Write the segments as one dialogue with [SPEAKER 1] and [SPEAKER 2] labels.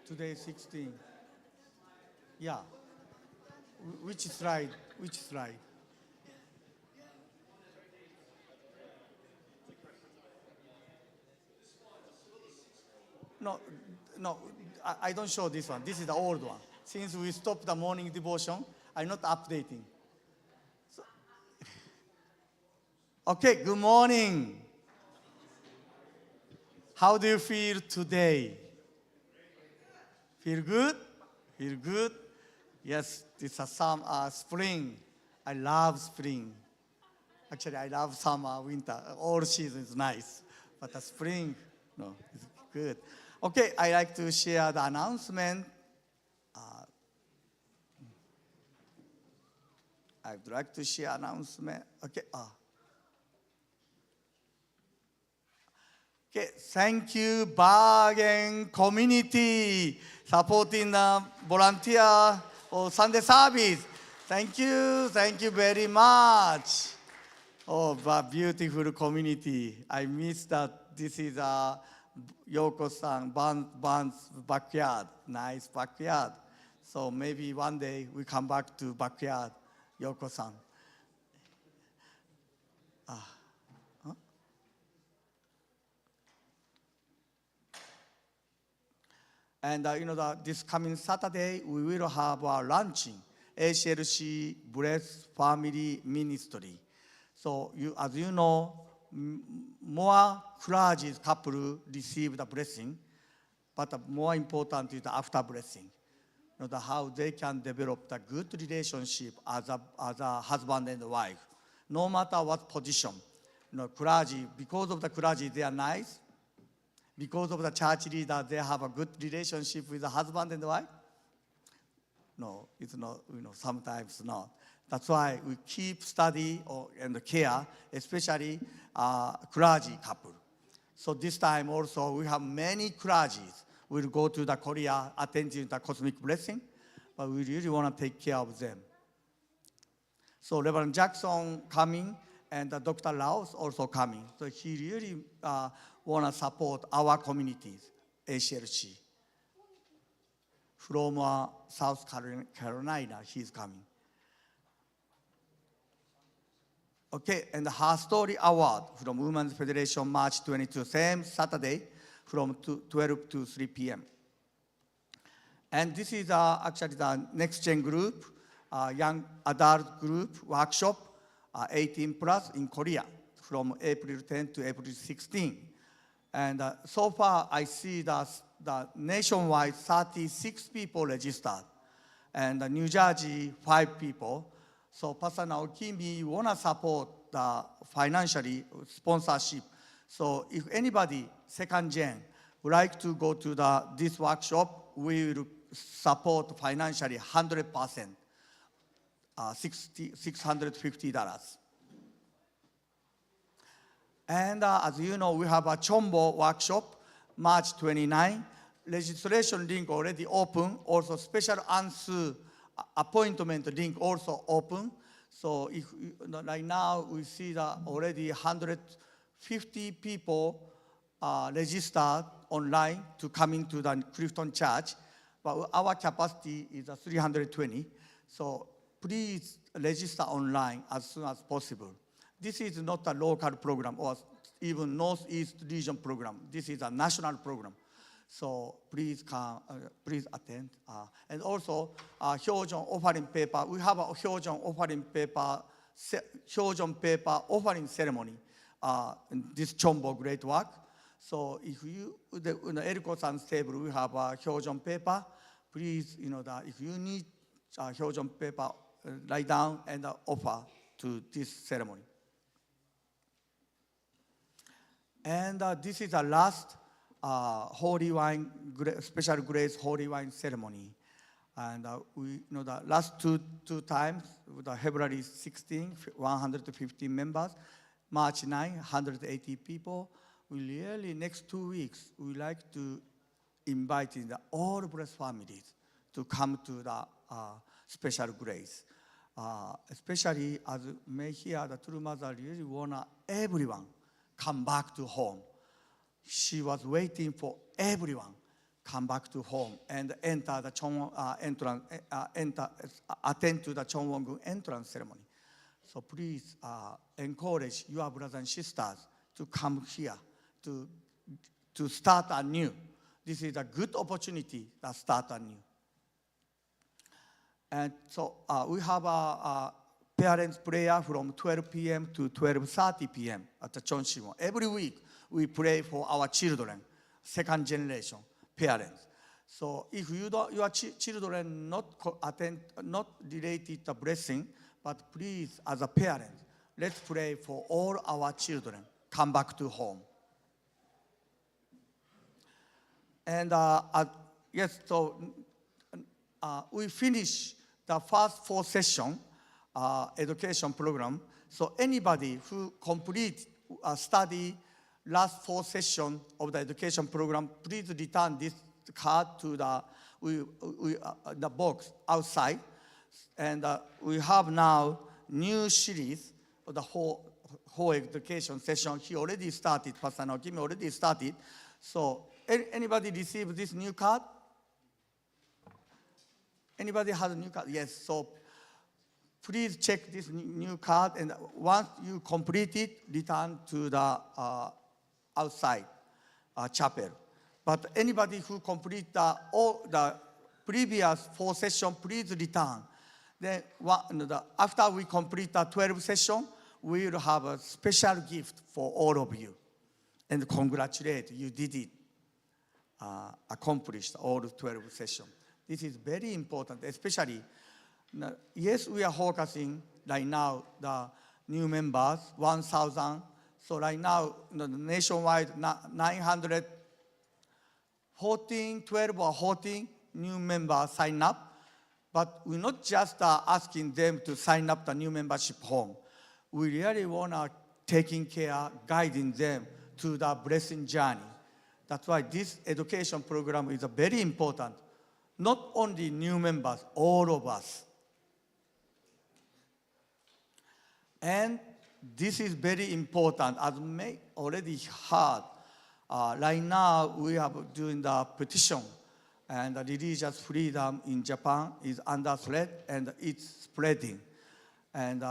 [SPEAKER 1] Today 16. Yeah. Which slide? Which slide? No, no, I don't show this one. This is the old one. Since we stopped the morning devotion, I'm not updating. Okay, good morning. How do you feel today? Feel good? Feel good? Yes, this is spring. I love spring. Actually, I love summer, winter. All season is nice. But the spring, no, it's good. Okay, I like to share the announcement. I'd like to share announcement. Okay. Okay, thank you, Bargain community, supporting the volunteer or Sunday service. Thank you very much. Oh, but beautiful community. I miss that this is Yoko-san, Ban's backyard, nice backyard. So maybe one day we come back to backyard, Yoko-san. And this coming Saturday, we will have a launching HLC Bless Family Ministry. So as you know, more clergy couple receive the blessing, but more important is the after blessing. How they can develop the good relationship as a husband and wife, no matter what position. Clergy, because of the clergy, they are nice. Because of the church leader, they have a good relationship with the husband and wife? No, it's not, sometimes not. That's why we keep study and care, especially clergy couple. So this time also, we have many clergies. We'll go to the Korea, attending the cosmic blessing, but we really want to take care of them. So Reverend Jackson coming, and Dr. Laos also coming. So he really want to support our communities, HLC. From South Carolina, he's coming. Okay, and the Her Story Award from Women's Federation, March 22, same Saturday, from 12 to 3 p.m. And this is actually the next gen group, young adult group workshop, 18 plus in Korea, from April 10 to April 16. And so far, I see that the nationwide 36 people registered, and New Jersey, 5 people. So Pastor Naokimi want to support the financially sponsorship. So if anybody, second gen, would like to go to this workshop, we will support financially 100%, $650. And as you know, we have a Chombo workshop, March 29. Registration link already open. Also, special answer appointment link also open. So if, right now, we see that already 150 people registered online to come into the Clifton Church. But our capacity is 320. So please register online as soon as possible. This is not a local program or even Northeast region program. This is a national program. So please come, please attend. And also, Hyojeon offering paper. We have a Hyojeon offering paper, offering ceremony. This Chombo great work. So if you, Eriko-san's table, we have a Hyojeon paper. Please, that if you need Hyojeon paper, write down and offer to this ceremony. And this is the last holy wine, special grace holy wine ceremony. And we know the last two times, the February 16, 115 members, March 9, 180 people. We really, next 2 weeks, we like to invite all blessed families to come to the special grace. Especially as may hear the true mother really want everyone come back to home. She was waiting for everyone come back to home and enter the attend to the Chonwongun entrance ceremony. So please encourage your brothers and sisters to come here to start anew. This is a good opportunity to start anew. And so we have a parents' prayer from 12 p.m. to 12:30 p.m. at the Chonshimon. Every week we pray for our children, second generation parents. So if your children not related to blessing, but please, as a parent, let's pray for all our children come back to home. And yes, so we finish the first 4 sessions education program. So anybody who complete study last 4 sessions of the education program, please return this card to the box outside. And we have now new series of the whole education session. He already started, Pastor Naokimi already started. So anybody received this new card? Anybody has a new card? Yes, so please check this new card, and once you complete it, return to the outside chapel. But anybody who complete all the previous 4 sessions, please return. Then after we complete the 12 session, we will have a special gift for all of you. And congratulate, you did it, accomplished all 12 sessions. This is very important, especially, yes, we are focusing right now the new members, 1,000. So right now, nationwide, 12 or 14 new members sign up. But we're not just asking them to sign up the new membership home. We really want to taking care, guiding them to the blessing journey. That's why this education program is very important. Not only new members, all of us. And this is very important. As you may already heard, right now we are doing the petition, and the religious freedom in Japan is under threat, and it's spreading. And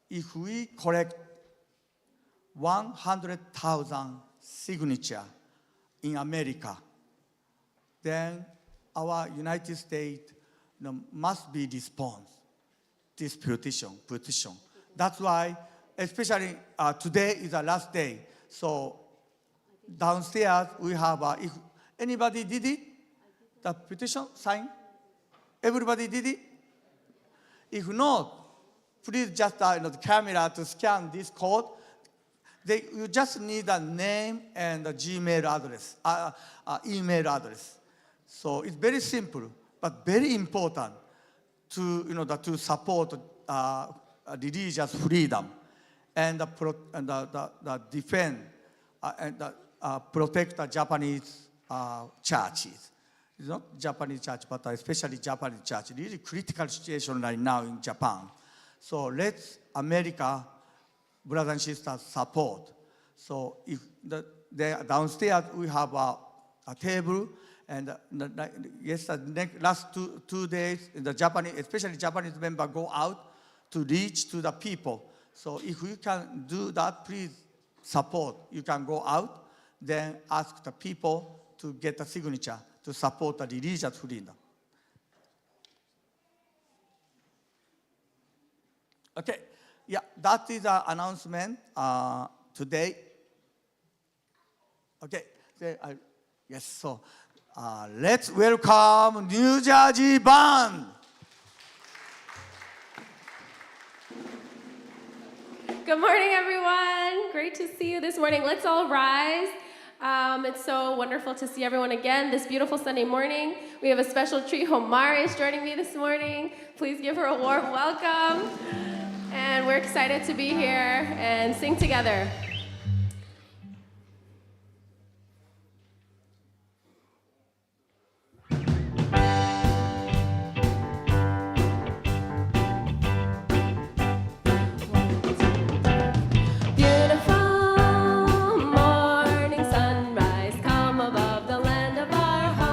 [SPEAKER 1] if we collect 100,000 signatures in America, then our United States must be response this petition. That's why, especially today is the last day. So downstairs we have, if anybody did it, the petition sign? Everybody did it? If not, please just the camera to scan this code. You just need a name and a Gmail address, email address. So it's very simple, but very important to support religious freedom and defend and protect the Japanese churches. It's not Japanese church, but especially Japanese church. Really critical situation right now in Japan. So let's America, brothers and sisters, support. So if downstairs we have a table, and last two days, the Japanese, especially Japanese members, go out to reach to the people. So if we can do that, please support. You can go out, then ask the people to get a signature to support the religious freedom. Okay, yeah, that is the announcement today. Okay, yes, so let's welcome New Jersey Band.
[SPEAKER 2] Good morning, everyone. Great to see you this morning. Let's all rise. It's so wonderful to see everyone again this beautiful Sunday morning. We have a special treat. Homari is joining me this morning. Please give her a warm welcome. And we're excited to be here and sing together.
[SPEAKER 3] Beautiful morning sunrise, come above the land of our hearts.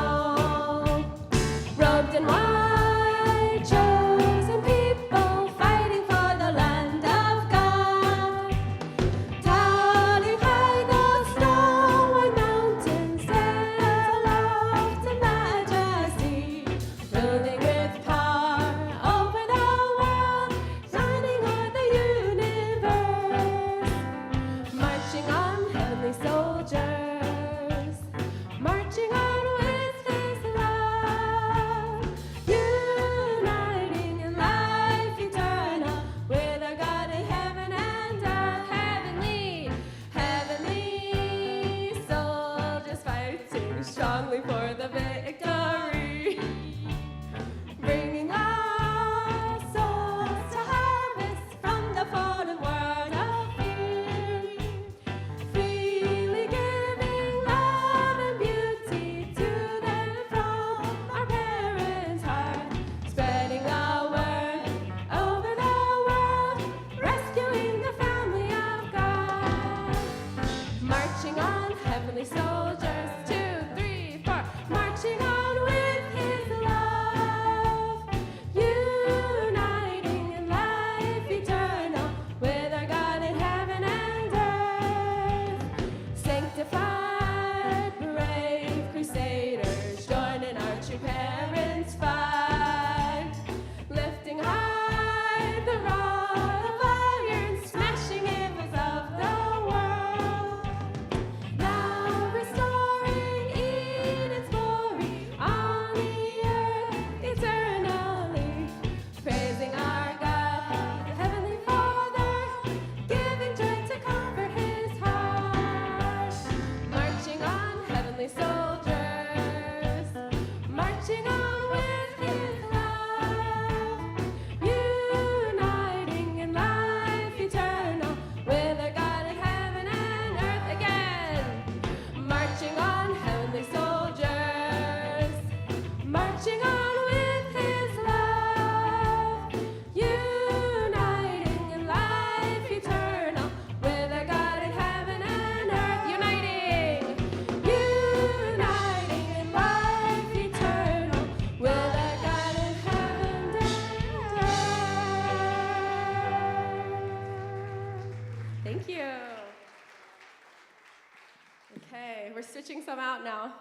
[SPEAKER 2] stitching some out now.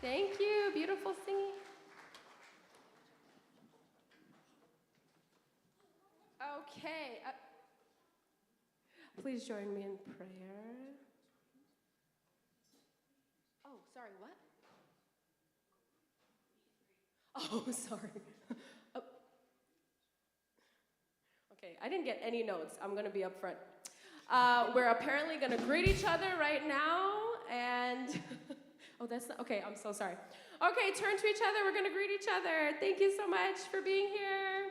[SPEAKER 2] Thank you. Beautiful singing. Okay. Please join me in prayer. Oh, sorry, what? Oh, sorry. Oh. Okay, I didn't get any notes. I'm going to be up front. We're apparently going to greet each other right now, and oh, that's not, okay, I'm so sorry. Okay, turn to each other. We're going to greet each other. Thank you so much for being here.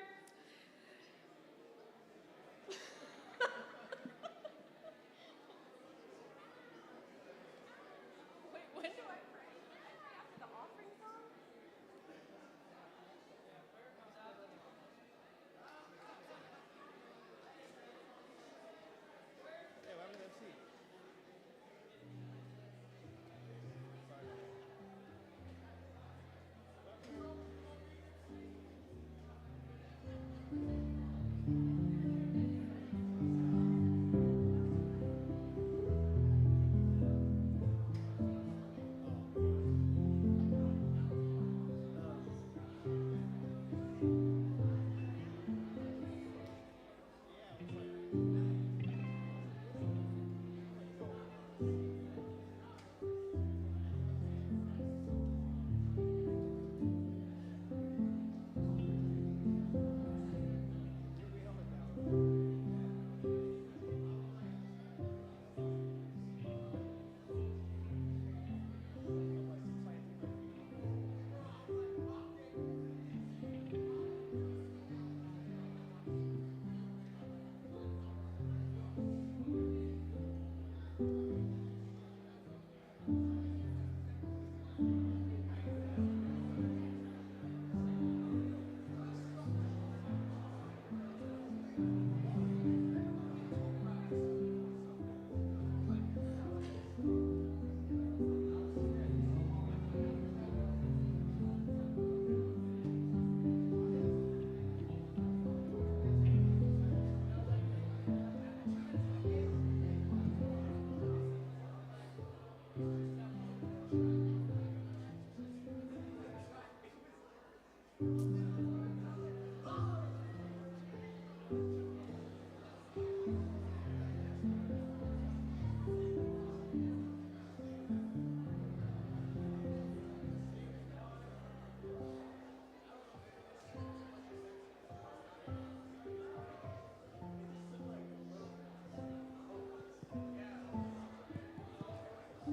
[SPEAKER 2] Wait, when do I pray? I pray after the offering song?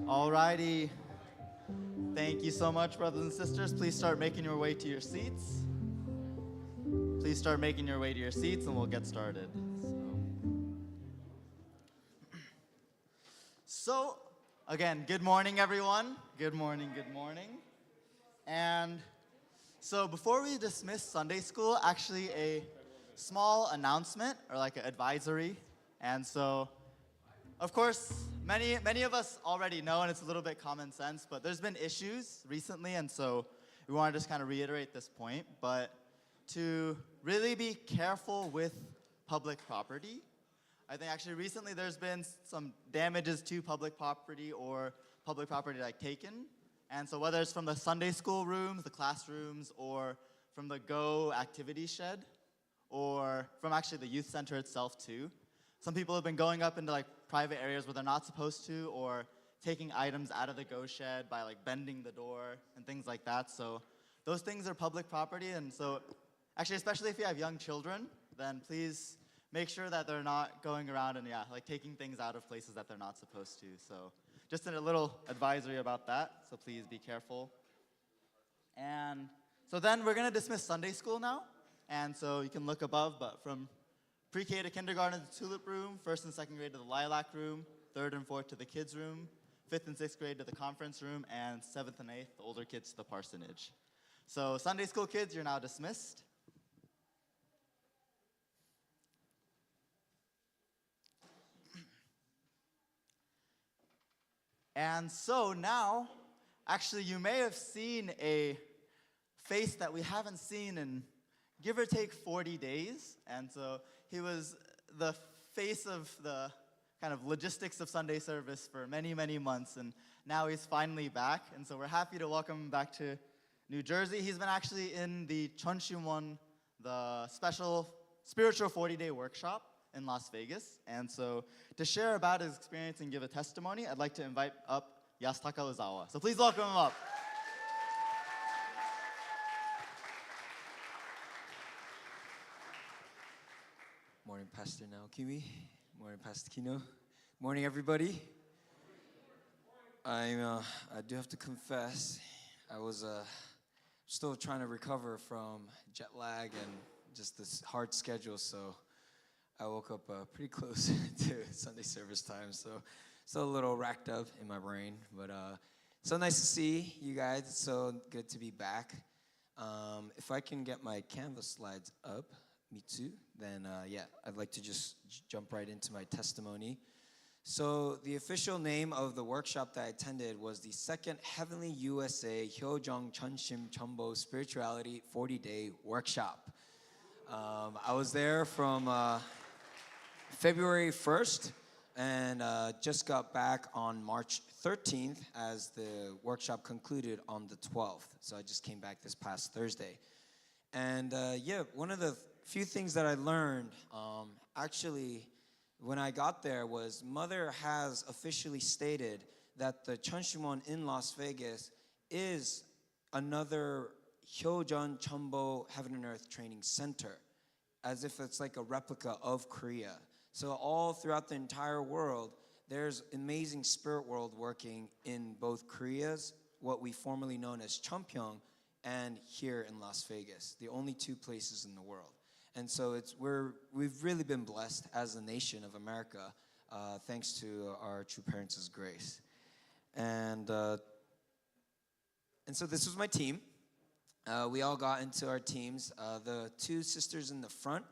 [SPEAKER 3] Alrighty. Thank you so much, brothers and sisters. Please start making your way to your seats. Please start making your way to your seats and we'll get started. So, again, good morning, everyone. Good morning, good morning. And so before we dismiss Sunday school, actually a small announcement or like an advisory. And so, of course, many of us already know, and it's a little bit common sense, but there's been issues recently, and so we want to just kind of reiterate this point. But to really be careful with public property, I think actually recently there's been some damages to public property or public property like taken. And so whether it's from the Sunday school rooms, the classrooms, or from the Go activity shed, or from actually the youth center itself too. Some people have been going up into like private areas where they're not supposed to, or taking items out of the Go shed by like bending the door and things like that. So those things are public property, and so actually, especially if you have young children, then please make sure that they're not going around and like taking things out of places that they're not supposed to. So just a little advisory about that, so please be careful. And so then we're gonna dismiss Sunday school now. And so you can look above, but from pre-K to kindergarten to the tulip room, 1st and 2nd grade to the lilac room, 3rd and 4th to the kids room, 5th and 6th grade to the conference room, and 7th and 8th, the older kids to the parsonage. So Sunday school kids, you're now dismissed. And so now, actually you may have seen a face that we haven't seen in give or take 40 days. And so he was the face of the kind of logistics of Sunday service for many, many months. And now he's finally back. And so we're happy to welcome him back to New Jersey. He's been actually in the Chunshimwon, the special spiritual 40-day workshop in Las Vegas. And so to share about his experience and give a testimony, I'd like to invite up Yasutaka Ozawa. So please welcome him up.
[SPEAKER 4] Morning, Pastor Naokimi. Morning, Pastor Kino. Morning, everybody. I do have to confess, I was still trying to recover from jet lag and just this hard schedule, so I woke up pretty close to Sunday service time, so still a little racked up in my brain, but so nice to see you guys. It's so good to be back. If I can get my Canvas slides up, me too, then yeah, I'd like to just jump right into my testimony. So the official name of the workshop that I attended was the Second Heavenly USA Hyojong Chunshim Chumbo Spirituality 40-Day Workshop. I was there from February 1st and just got back on March 13th as the workshop concluded on the 12th. So I just came back this past Thursday. And yeah, one of the few things that I learned actually when I got there was Mother has officially stated that the Chunshimwon in Las Vegas is another Hyojeon Chumbo Heaven and Earth Training Center, as if it's like a replica of Korea. So all throughout the entire world, there's amazing spirit world working in both Korea's, what we formerly known as Cheonpyeong, and here in Las Vegas, the only two places in the world. And so we've really been blessed as a nation of America, thanks to our true parents' grace. And so this was my team. We all got into our teams. The two sisters in the front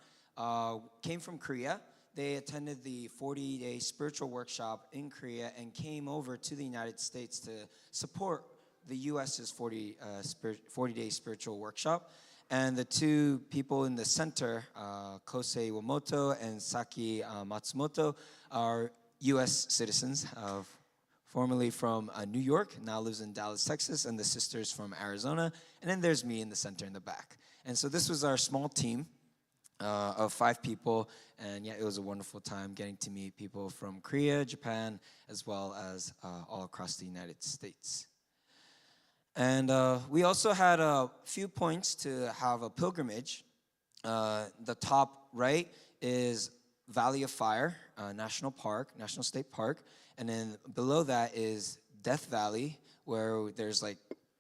[SPEAKER 4] came from Korea. They attended the 40-day spiritual workshop in Korea and came over to the United States to support the U.S.'s 40-day spiritual workshop. And the two people in the center, Kosei Iwamoto and Saki Matsumoto, are U.S. citizens, formerly from New York, now lives in Dallas, Texas, and the sisters from Arizona. And then there's me in the center in the back. And so this was our small team of 5 people. And yeah, it was a wonderful time getting to meet people from Korea, Japan, as well as all across the United States. And we also had a few points to have a pilgrimage. The top right is Valley of Fire National State Park. And then below that is Death Valley, where there's like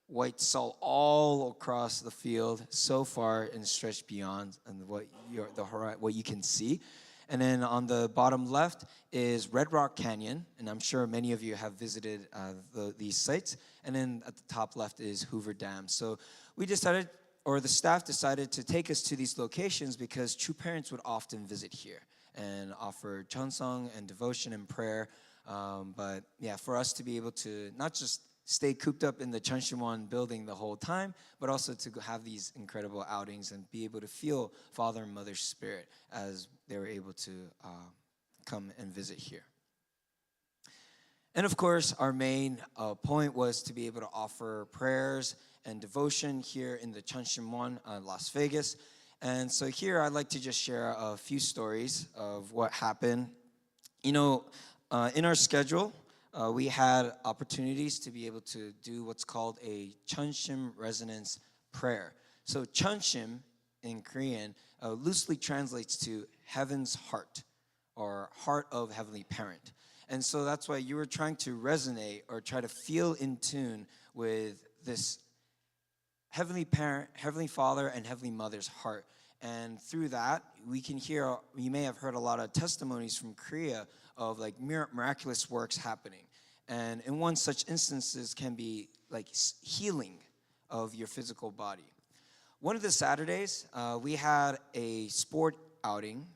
[SPEAKER 4] white salt all across the field, so far and stretched beyond and what you can see. And then on the bottom left is Red Rock Canyon, and I'm sure many of you have visited these sites. And then at the top left is Hoover Dam. So we decided, or the staff decided to take us to these locations because true parents would often visit here and offer cheonsong and devotion and prayer. But yeah, for us to be able to not just stay cooped up in the Chunshimwon building the whole time, but also to have these incredible outings and be able to feel Father and Mother's spirit as they were able to come and visit here. And of course, our main point was to be able to offer prayers and devotion here in the Chunshimwon, Las Vegas. And so here I'd like to just share a few stories of what happened. You know, in our schedule, we had opportunities to be able to do what's called a Chunshim resonance prayer. So Chunshim in Korean loosely translates to heaven's heart or heart of heavenly parent. And so that's why you were trying to resonate or try to feel in tune with this heavenly parent, heavenly father, and heavenly mother's heart. And through that, we can hear, you may have heard a lot of testimonies from Korea of like miraculous works happening. And in one such instances can be like healing of your physical body. One of the Saturdays, we had a sport outing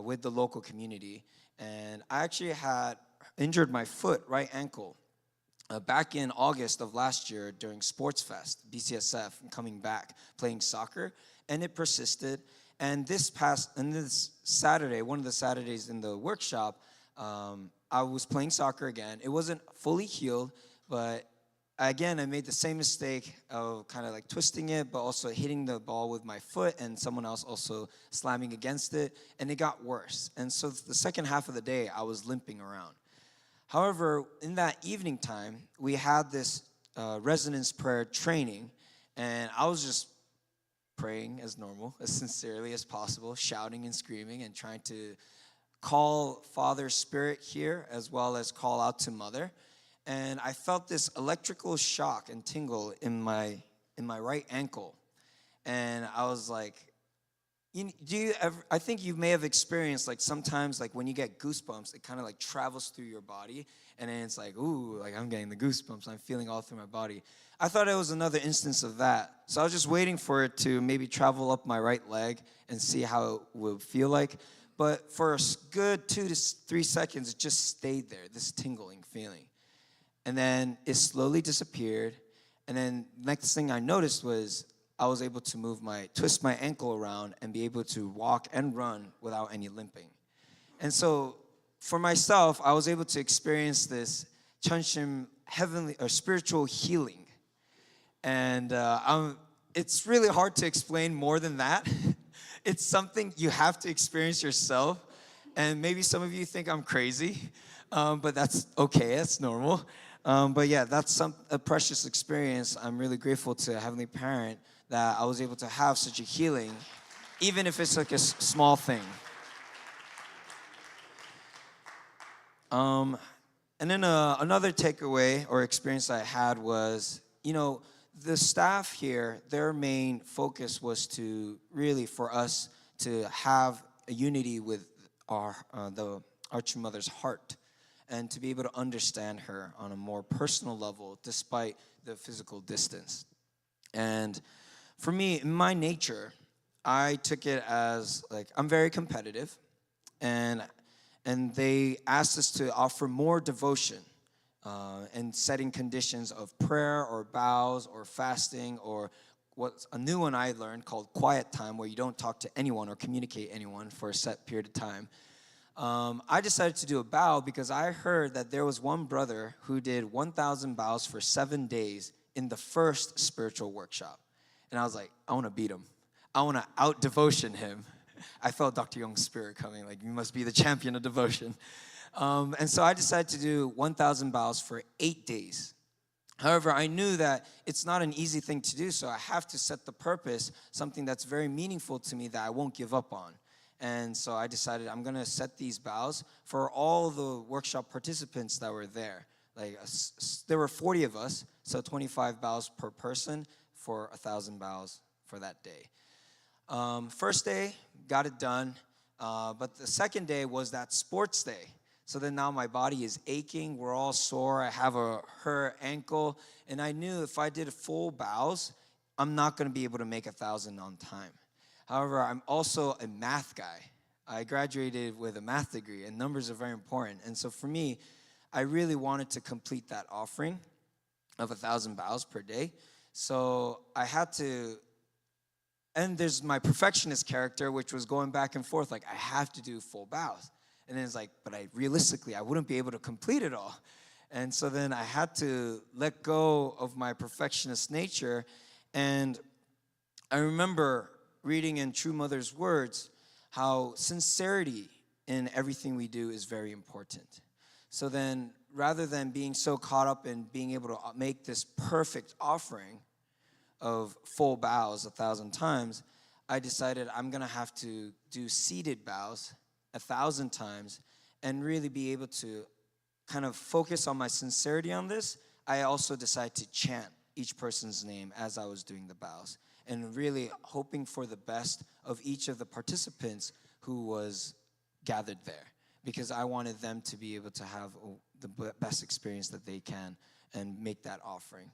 [SPEAKER 4] with the local community. And I actually had injured my foot, right ankle, back in August of last year during Sports Fest, BCSF, and coming back, playing soccer. And it persisted. And this Saturday, one of the Saturdays in the workshop, I was playing soccer again. It wasn't fully healed, But again, I made the same mistake of kind of like twisting it, but also hitting the ball with my foot and someone else also slamming against it, and it got worse. And so the second half of the day, I was limping around. However, in that evening time, we had this resonance prayer training, and I was just praying as normal, as sincerely as possible, shouting and screaming and trying to call Father Spirit here as well as call out to Mother. And I felt this electrical shock and tingle in my right ankle. And I was like, I think you may have experienced like sometimes like when you get goosebumps, it kind of like travels through your body, and then it's like, ooh, like I'm getting the goosebumps. I'm feeling all through my body. I thought it was another instance of that. So I was just waiting for it to maybe travel up my right leg and see how it would feel like. But for a good 2 to 3 seconds, it just stayed there, this tingling feeling. And then it slowly disappeared. And then next thing I noticed was I was able to twist my ankle around and be able to walk and run without any limping. And so for myself, I was able to experience this Chunshim heavenly or spiritual healing. And it's really hard to explain more than that. It's something you have to experience yourself. And maybe some of you think I'm crazy, but that's okay, that's normal. But yeah, that's a precious experience. I'm really grateful to Heavenly Parent that I was able to have such a healing, even if it's like a small thing. And then another takeaway or experience I had was, the staff here, their main focus was to really for us to have a unity with our true mother's heart, and to be able to understand her on a more personal level despite the physical distance. And for me, in my nature, I took it as like I'm very competitive, and they asked us to offer more devotion and setting conditions of prayer or vows or fasting, or what's a new one I learned called quiet time, where you don't talk to anyone or communicate anyone for a set period of time. I decided to do a bow because I heard that there was one brother who did 1,000 bows for 7 days in the first spiritual workshop. And I was like, I want to beat him. I want to out-devotion him. I felt Dr. Young's spirit coming, like, you must be the champion of devotion. And so I decided to do 1,000 bows for 8 days. However, I knew that it's not an easy thing to do, so I have to set the purpose, something that's very meaningful to me that I won't give up on. And so I decided I'm going to set these bows for all the workshop participants that were there. Like there were 40 of us, so 25 bows per person for 1,000 bows for that day. First day, got it done. But the second day was that sports day. So then now my body is aching. We're all sore. I have a hurt ankle. And I knew if I did full bows, I'm not going to be able to make 1,000 on time. However, I'm also a math guy. I graduated with a math degree, and numbers are very important. And so for me, I really wanted to complete that offering of 1,000 bows per day. So I had to, and there's my perfectionist character, which was going back and forth, like I have to do full bows. And then it's like, but realistically, I wouldn't be able to complete it all. And so then I had to let go of my perfectionist nature. And I remember reading in True Mother's words how sincerity in everything we do is very important. So then, rather than being so caught up in being able to make this perfect offering of full bows 1,000 times, I decided I'm going to have to do seated bows 1,000 times and really be able to kind of focus on my sincerity on this. I also decided to chant each person's name as I was doing the bows, and really hoping for the best of each of the participants who was gathered there, because I wanted them to be able to have the best experience that they can and make that offering.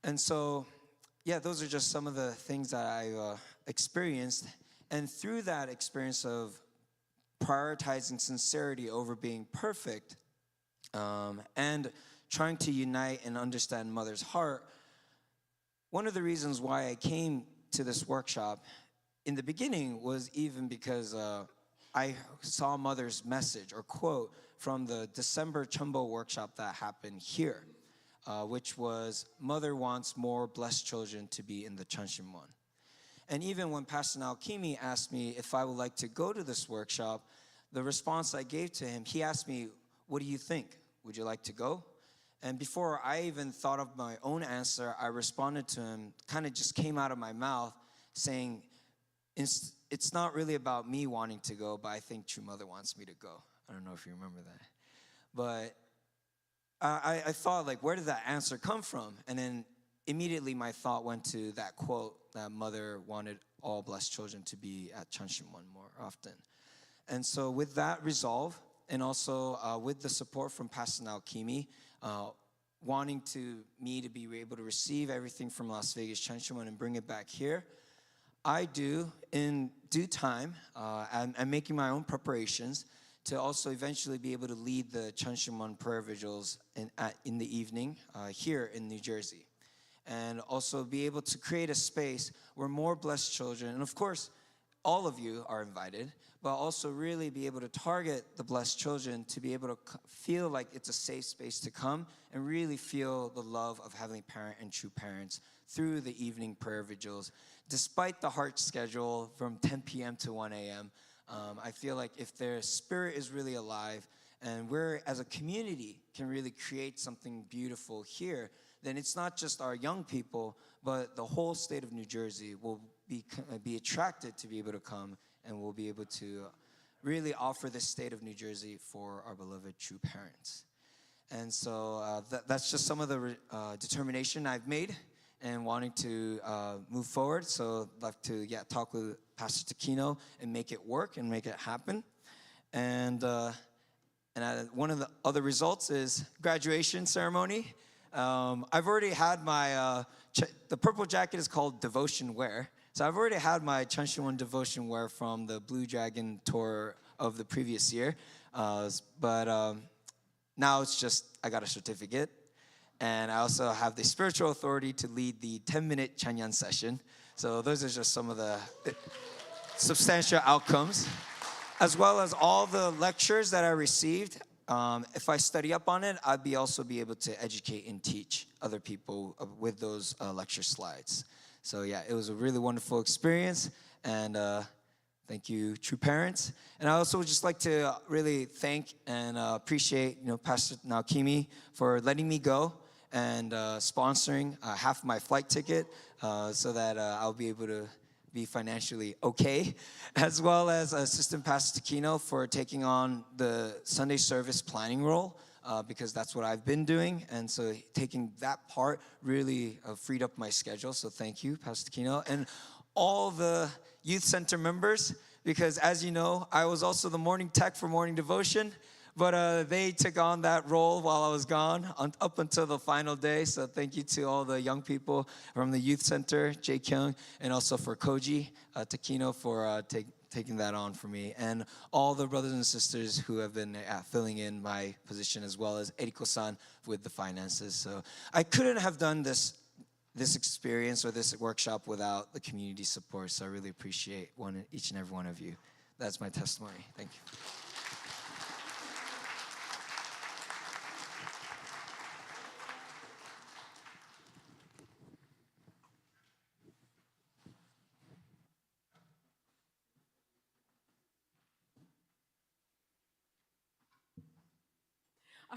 [SPEAKER 4] And so, yeah, those are just some of the things that I experienced. And through that experience of prioritizing sincerity over being perfect, and trying to unite and understand Mother's heart, one of the reasons why I came to this workshop in the beginning was even because I saw Mother's message or quote from the December Chumbo workshop that happened here. which was Mother wants more blessed children to be in the Chanshimon. And even when Pastor Naokimi asked me if I would like to go to this workshop, the response I gave to him, he asked me, what do you think? Would you like to go? And before I even thought of my own answer, I responded to him, kind of just came out of my mouth, saying, it's not really about me wanting to go, but I think True Mother wants me to go. I don't know if you remember that. But I thought, like, where did that answer come from? And then immediately my thought went to that quote that Mother wanted all blessed children to be at Chanshimon more often. And so with that resolve, and also with the support from Pastor Naokimi, wanting me to be able to receive everything from Las Vegas Chanshimon and bring it back here, I do, in due time, I'm making my own preparations to also eventually be able to lead the Chanshimon prayer vigils in the evening here in New Jersey. And also be able to create a space where more blessed children, and of course, all of you are invited, but also really be able to target the blessed children to be able to feel like it's a safe space to come and really feel the love of Heavenly Parent and True Parents through the evening prayer vigils. Despite the hard schedule from 10 p.m. to 1 a.m., I feel like if their spirit is really alive and we're as a community can really create something beautiful here, then it's not just our young people, but the whole state of New Jersey will be attracted to be able to come, and we'll be able to really offer this state of New Jersey for our beloved True Parents. And so that's just some of the determination I've made and wanting to move forward. So I'd like to talk with Pastor Takino and make it work and make it happen. And one of the other results is graduation ceremony. I've already had my, the purple jacket is called Devotion Wear. So I've already had my Chanshimon Devotion Wear from the Blue Dragon tour of the previous year. But now it's just, I got a certificate. And I also have the spiritual authority to lead the 10-minute Chanyan session. So those are just some of the substantial outcomes, as well as all the lectures that I received. If I study up on it, I'd also be able to educate and teach other people with those lecture slides. So yeah, it was a really wonderful experience, and thank you, True Parents. And I also would just like to really thank and appreciate, Pastor Naokimi for letting me go and sponsoring half my flight ticket so that I'll be able to be financially okay, as well as Assistant Pastor Takino for taking on the Sunday service planning role, because that's what I've been doing. And so taking that part really freed up my schedule. So thank you, Pastor Takino. And all the youth center members, because as you know, I was also the morning tech for morning devotion, but they took on that role while I was gone up until the final day. So thank you to all the young people from the youth center, Jae Kyung, and also for Koji Takino for taking that on for me, and all the brothers and sisters who have been filling in my position, as well as Eriko-san with the finances. So I couldn't have done this experience or this workshop without the community support. So I really appreciate each and every one of you. That's my testimony. Thank you.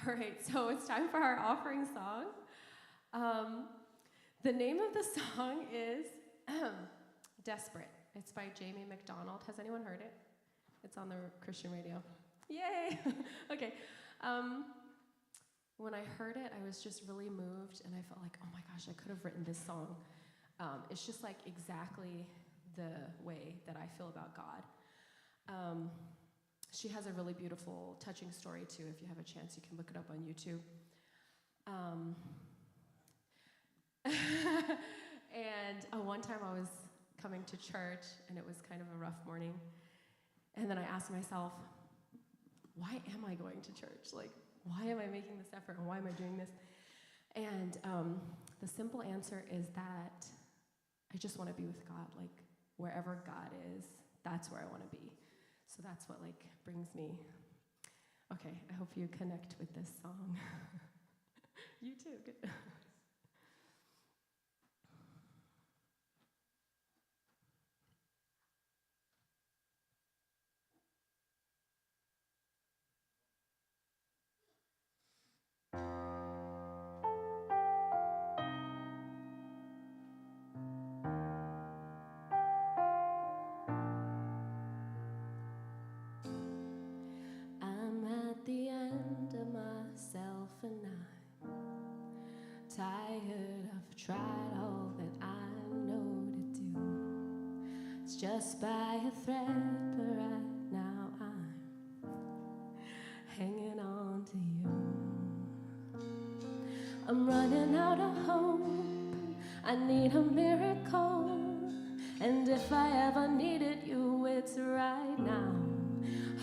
[SPEAKER 2] All right, so it's time for our offering song. The name of the song is Desperate. It's by Jamie McDonald. Has anyone heard it? It's on the Christian radio. Yay! Okay. When I heard it, I was just really moved, and I felt like, oh my gosh, I could have written this song. It's just like exactly the way that I feel about God. She has a really beautiful, touching story, too. If you have a chance, you can look it up on YouTube. And one time I was coming to church, and it was kind of a rough morning. And then I asked myself, why am I going to church? Like, why am I making this effort, and why am I doing this? And the simple answer is that I just want to be with God. Like, wherever God is, that's where I want to be. So that's what brings me. Okay, I hope you connect with this song. You too. Good. I'm at the end of myself and I'm tired. I've tried all that I know to do. It's just by a thread, but right now I'm hanging on to you. I'm running out of hope. I need a miracle. And if I ever needed you, it's right now.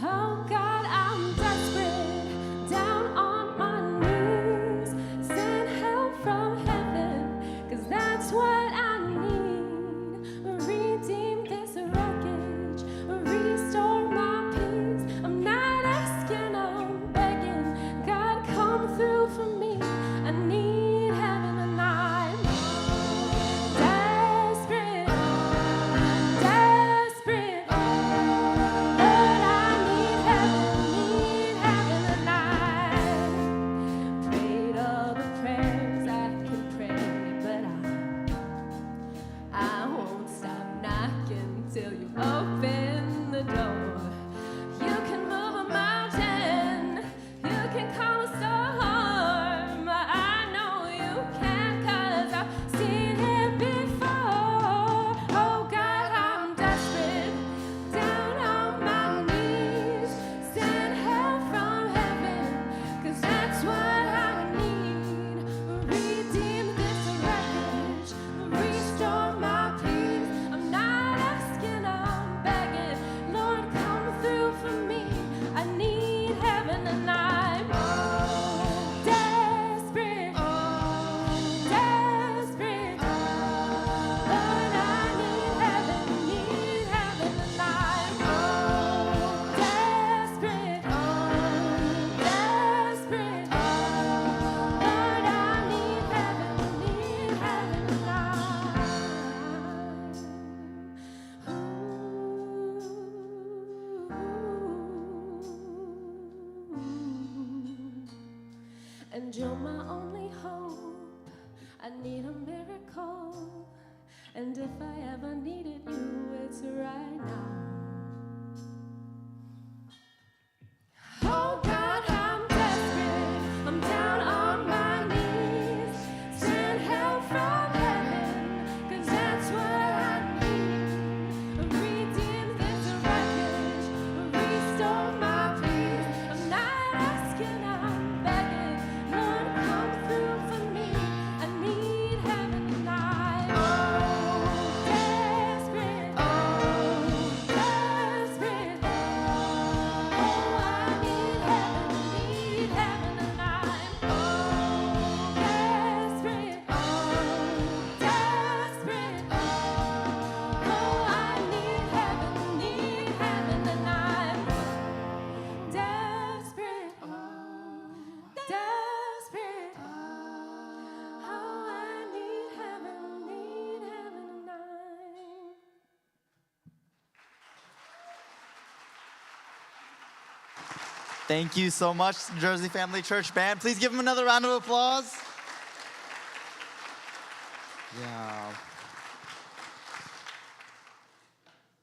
[SPEAKER 2] Oh God, I'm desperate, down on my knees. Send help from heaven, 'cause that's what I need. Redeem this wreckage, restore my peace. I'm not asking, I'm begging. God, come through for me. I need heaven and I'm desperate, desperate. Lord, I need heaven and I'm prayed all the prayers I can pray, but I won't stop knocking till you open the door. You can move a mountain, you can calm a storm. I know you can, 'cause I've seen it before. Oh God, I'm desperate, down on my knees. Send help from heaven, 'cause that's what I need. Redeem this wreckage, restore my peace. I'm not asking, I'm begging. Lord, come through for me. I need heaven and I'm desperate, desperate. Lord, I need heaven and I'm desperate, desperate. Lord, I need heaven and and you're my only hope. I need a miracle. And if I ever needed you, it's right now. Oh God, I'm desperate. I'm down on my knees. Send help from heaven, 'cause that's what I need. Redeem this wreckage, restore my peace. I'm not asking, I'm begging. Lord, come through for me. I need heaven and I'm desperate, desperate. Oh, I need heaven and I'm desperate, desperate. Oh, I need heaven and I'm desperate, desperate. Oh, I need heaven and I'm.
[SPEAKER 3] Thank you so much, Jersey Family Church Band. Please give them another round of applause. Yeah.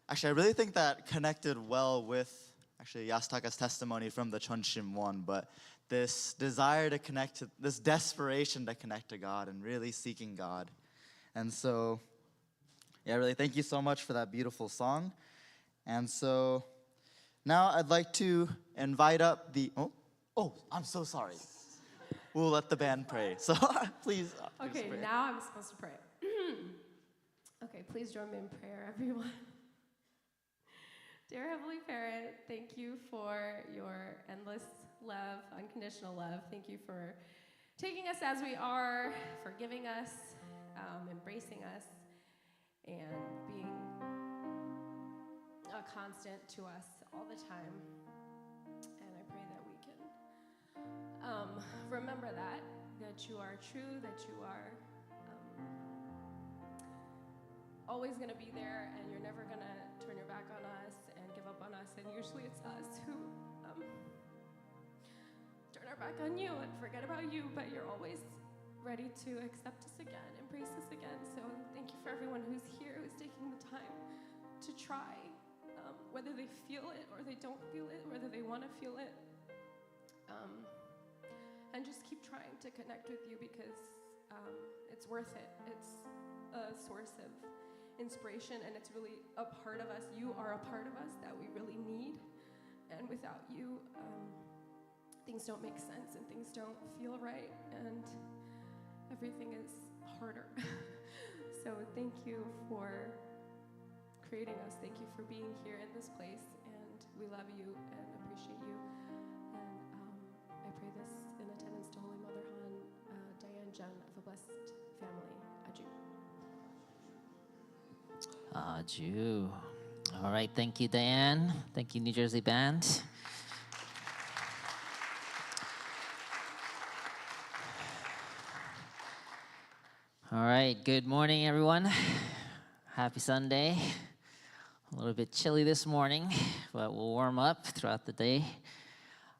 [SPEAKER 3] Actually, I really think that connected well with Yasutaka's testimony from the Chunshim one, but this desire to connect to, this desperation to connect to God and really seeking God. And so, yeah, really thank you so much for that beautiful song. And so now I'd like to invite up the, I'm so sorry. We'll let the band pray. So please.
[SPEAKER 2] Okay,
[SPEAKER 3] pray.
[SPEAKER 2] now I'm supposed to pray. Okay, please join me in prayer, everyone. Dear Heavenly Parent, thank you for your endless love, unconditional love. Thank you for taking us as we are, forgiving us, embracing us, and being a constant to us all the time. And I pray that we can remember that that you are true, that you are always going to be there, and you're never going to turn your back on us and give up on us. And usually it's us who turn our back on you and forget about you, but you're always ready to accept us again, embrace us again. So thank you for everyone who's here, who's taking the time to try, whether they feel it or they don't feel it, whether they want to feel it. And just keep trying to connect with you, because it's worth it. It's a source of inspiration, and it's really a part of us. You are a part of us that we really need, and without you, things don't make sense and things don't feel right, and everything is harder. So thank you for creating us. Thank you for being here in this place, and we love you and appreciate you. And I pray this in attendance to Holy Mother Han, Diane Jun, of a blessed family. Aju.
[SPEAKER 5] Aju. All right, thank you, Diane. Thank you, New Jersey Band. All right, good morning, everyone. Happy Sunday. A little bit chilly this morning, but we'll warm up throughout the day.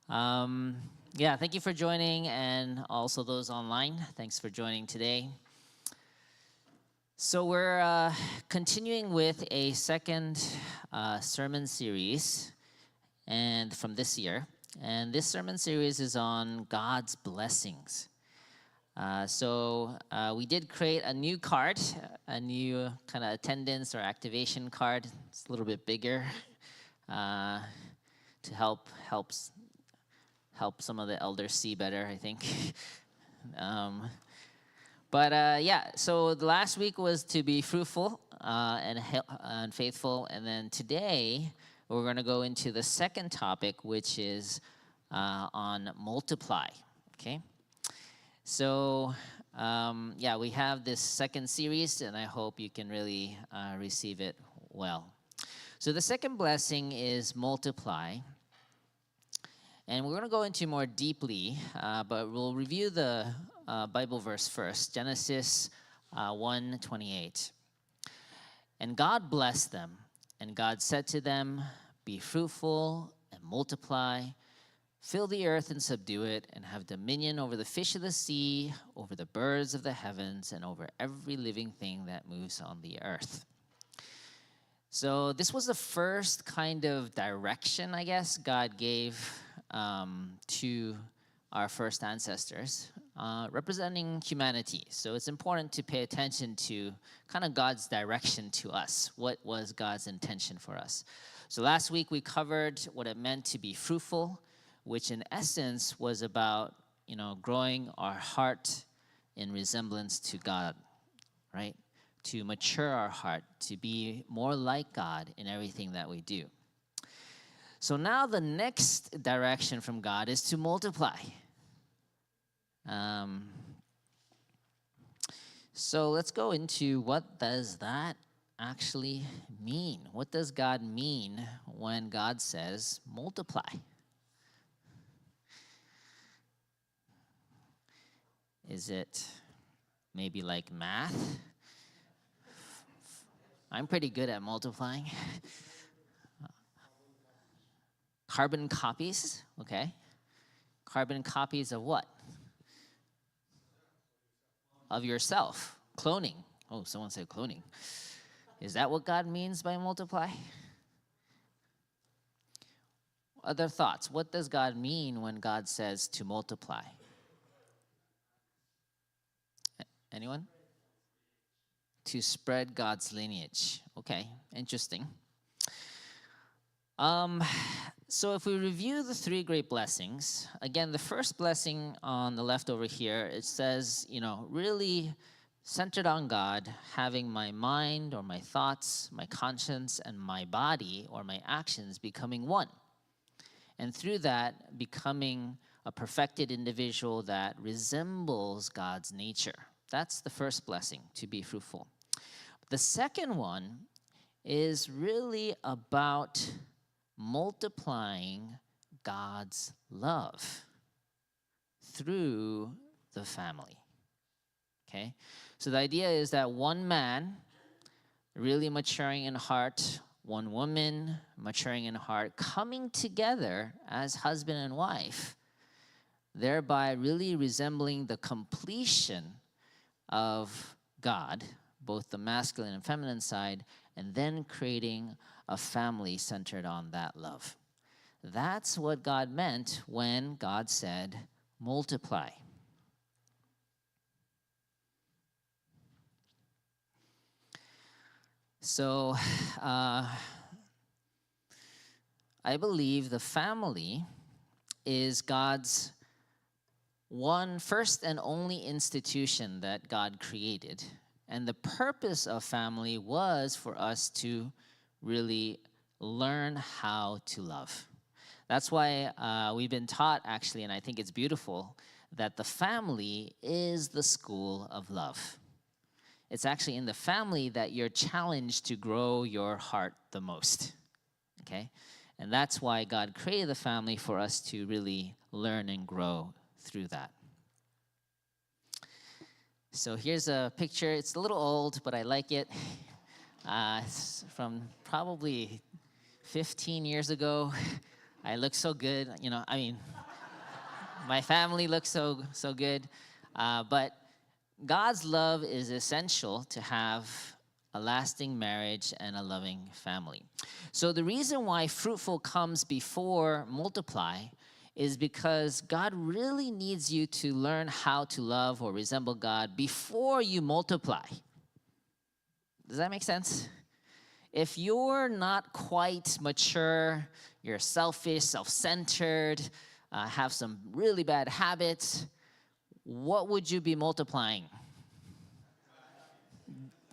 [SPEAKER 5] Thank you for joining, and also those online, thanks for joining today. So we're continuing with a second sermon series, and from this year. And this sermon series is on God's blessings. We did create a new card, a new kind of attendance or activation card. It's a little bit bigger to help some of the elders see better, I think. So the last week was to be fruitful and faithful, and then today we're going to go into the second topic, which is on multiply. Okay. So, we have this second series, and I hope you can really receive it well. So the second blessing is multiply. And we're going to go into more deeply, but we'll review the Bible verse first, Genesis 1:28. And God blessed them, and God said to them, "Be fruitful and multiply, fill the earth and subdue it, and have dominion over the fish of the sea, over the birds of the heavens, and over every living thing that moves on the earth." So this was the first kind of direction, I guess, God gave to our first ancestors, representing humanity. So it's important to pay attention to kind of God's direction to us. What was God's intention for us? So last week we covered what it meant to be fruitful, which in essence was about, growing our heart in resemblance to God, right? To mature our heart, to be more like God in everything that we do. So now the next direction from God is to multiply. So let's go into what does that actually mean? What does God mean when God says multiply? Is it maybe like math? I'm pretty good at multiplying. Carbon copies, okay. Carbon copies of what? Of yourself. Cloning. Oh, someone said cloning. Is that what God means by multiply? Other thoughts? What does God mean when God says to multiply? Anyone? To spread God's lineage. Okay, interesting. So if we review the three great blessings, again, the first blessing on the left over here, it says, really centered on God, having my mind or my thoughts, my conscience, and my body or my actions becoming one. And through that, becoming a perfected individual that resembles God's nature. That's the first blessing, to be fruitful. The second one is really about multiplying God's love through the family. Okay? So the idea is that one man really maturing in heart, one woman maturing in heart, coming together as husband and wife, thereby really resembling the completion of God, both the masculine and feminine side, and then creating a family centered on that love. That's what God meant when God said, multiply. So, I believe the family is God's one first and only institution that God created. And the purpose of family was for us to really learn how to love. That's why we've been taught, actually, and I think it's beautiful, that the family is the school of love. It's actually in the family that you're challenged to grow your heart the most, okay? And that's why God created the family, for us to really learn and grow through that. So here's a picture. It's a little old, but I like it. It's from probably 15 years ago. I look so good, my family looks so good. But God's love is essential to have a lasting marriage and a loving family. So the reason why fruitful comes before multiply is because God really needs you to learn how to love or resemble God before you multiply. Does that make sense? If you're not quite mature, you're selfish, self-centered, have some really bad habits, what would you be multiplying?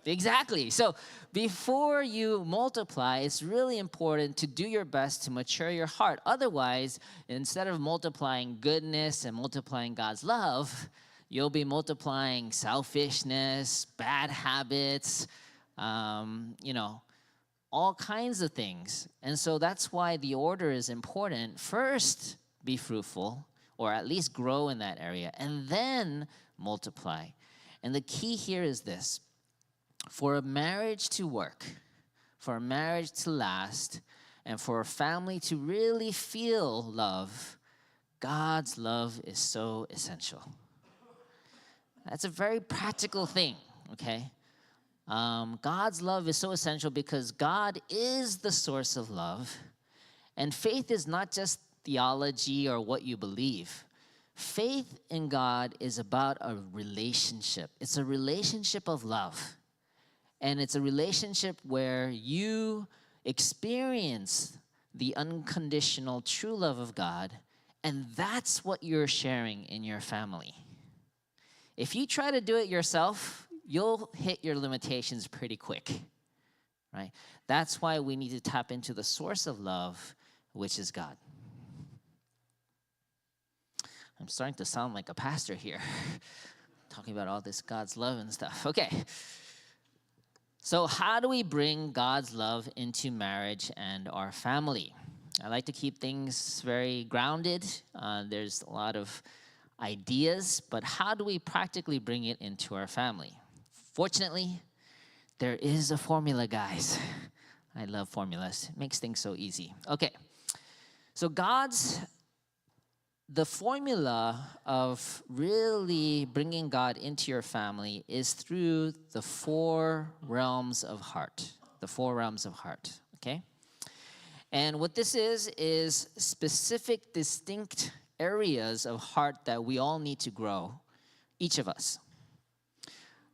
[SPEAKER 5] Exactly. So before you multiply, it's really important to do your best to mature your heart. Otherwise, instead of multiplying goodness and multiplying God's love, you'll be multiplying selfishness, bad habits, all kinds of things. And so that's why the order is important. First, be fruitful, or at least grow in that area, and then multiply. And the key here is this. For a marriage to work, for a marriage to last, and for a family to really feel love, God's love is so essential. That's a very practical thing, okay? God's love is so essential because God is the source of love, and faith is not just theology or what you believe. Faith in God is about a relationship. It's a relationship of love. And it's a relationship where you experience the unconditional true love of God, and that's what you're sharing in your family. If you try to do it yourself, you'll hit your limitations pretty quick, right? That's why we need to tap into the source of love, which is God. I'm starting to sound like a pastor here, talking about all this God's love and stuff. Okay. So how do we bring God's love into marriage and our family? I like to keep things very grounded. There's a lot of ideas, but how do we practically bring it into our family? Fortunately, there is a formula, guys. I love formulas. It makes things so easy. Okay. So the formula of really bringing God into your family is through the 4 realms of heart. The 4 realms of heart, okay? And what this is specific, distinct areas of heart that we all need to grow, each of us.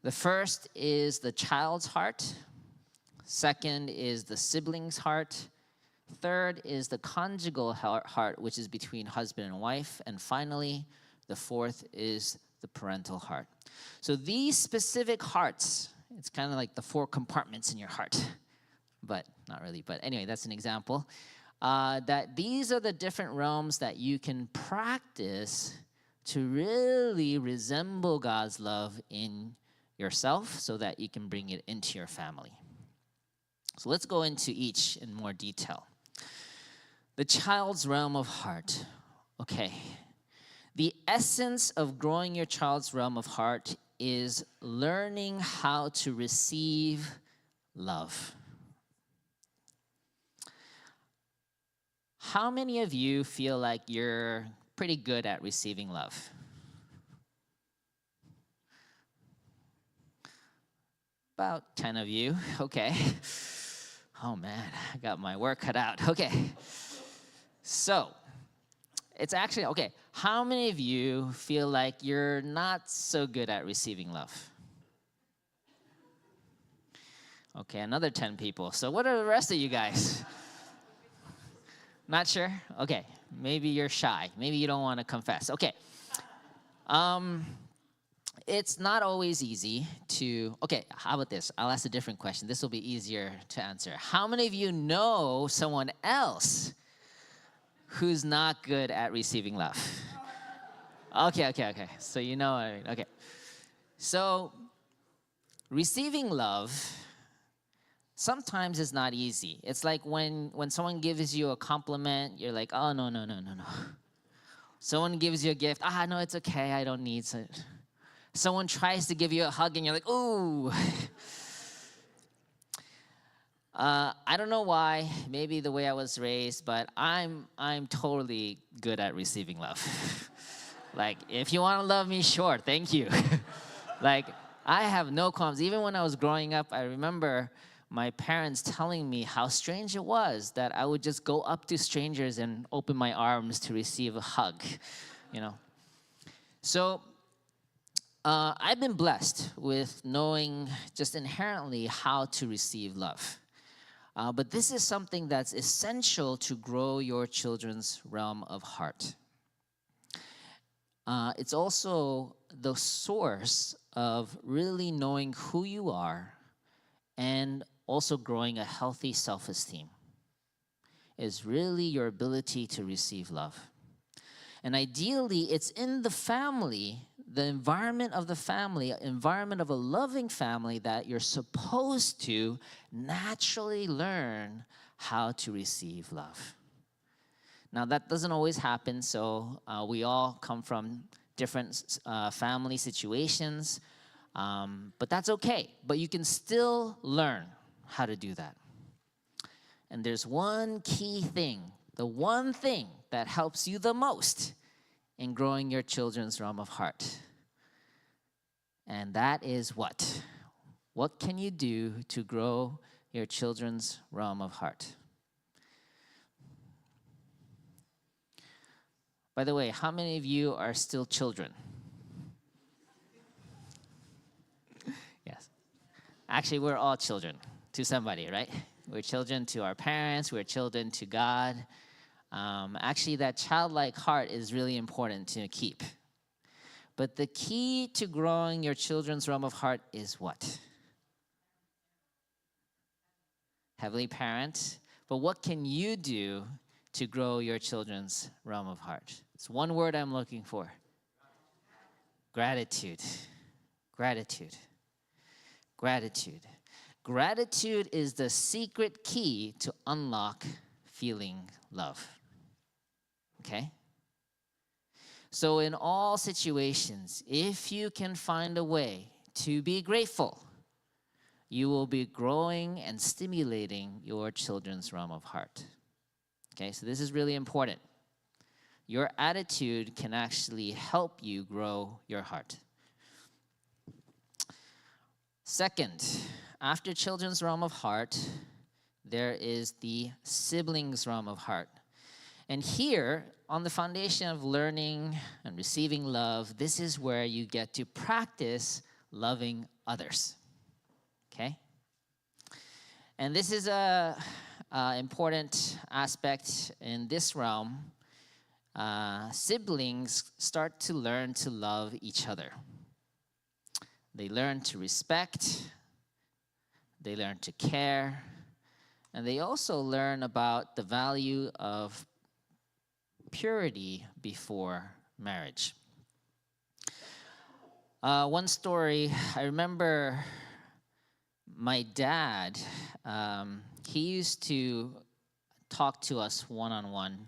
[SPEAKER 5] The first is the child's heart. Second is the sibling's heart. Third is the conjugal heart, which is between husband and wife. And finally, the fourth is the parental heart. So these specific hearts, it's kind of like the 4 compartments in your heart, but not really. But anyway, that's an example. That these are the different realms that you can practice to really resemble God's love in yourself so that you can bring it into your family. So let's go into each in more detail. The child's realm of heart. Okay. The essence of growing your child's realm of heart is learning how to receive love. How many of you feel like you're pretty good at receiving love? About 10 of you. Okay. Oh man, I got my work cut out. Okay. So, it's actually, okay, how many of you feel like you're not so good at receiving love? Okay, another 10 people. So what are the rest of you guys? Not sure? Okay, maybe you're shy. Maybe you don't want to confess. Okay. It's not always easy to, okay, how about this? I'll ask a different question. This will be easier to answer. How many of you know someone else who's not good at receiving love? Okay. So you know, okay. So receiving love sometimes is not easy. It's like when someone gives you a compliment, you're like, oh, no. Someone gives you a gift, no, it's okay, I don't need it. Someone tries to give you a hug and you're like, ooh. I don't know why, maybe the way I was raised, but I'm totally good at receiving love. Like, if you want to love me, sure, thank you. Like, I have no qualms. Even when I was growing up, I remember my parents telling me how strange it was that I would just go up to strangers and open my arms to receive a hug, you know. So I've been blessed with knowing just inherently how to receive love. But this is something that's essential to grow your children's realm of heart. It's also the source of really knowing who you are and also growing a healthy self-esteem. Is really your ability to receive love. And ideally, it's in the family, the environment of the family, environment of a loving family, that you're supposed to naturally learn how to receive love. Now, that doesn't always happen, so we all come from different family situations, but that's okay. But you can still learn how to do that. And there's one key thing, the one thing that helps you the most in growing your children's realm of heart. And that is what? What can you do to grow your children's realm of heart? By the way, how many of you are still children? Yes. Actually, we're all children to somebody, right? We're children to our parents. We're children to God. Actually, that childlike heart is really important to keep. But the key to growing your children's realm of heart is what? Heavenly Parent. But what can you do to grow your children's realm of heart? It's one word I'm looking for. Gratitude. Gratitude. Gratitude. Gratitude is the secret key to unlock feeling love. Okay? So in all situations, if you can find a way to be grateful, you will be growing and stimulating your children's realm of heart. Okay, so this is really important. Your attitude can actually help you grow your heart. Second, after children's realm of heart, there is the siblings' realm of heart. And here, on the foundation of learning and receiving love, this is where you get to practice loving others. Okay? And this is a important aspect in this realm. Siblings start to learn to love each other. They learn to respect, they learn to care, and they also learn about the value of purity before marriage. One story, I remember my dad, he used to talk to us one-on-one,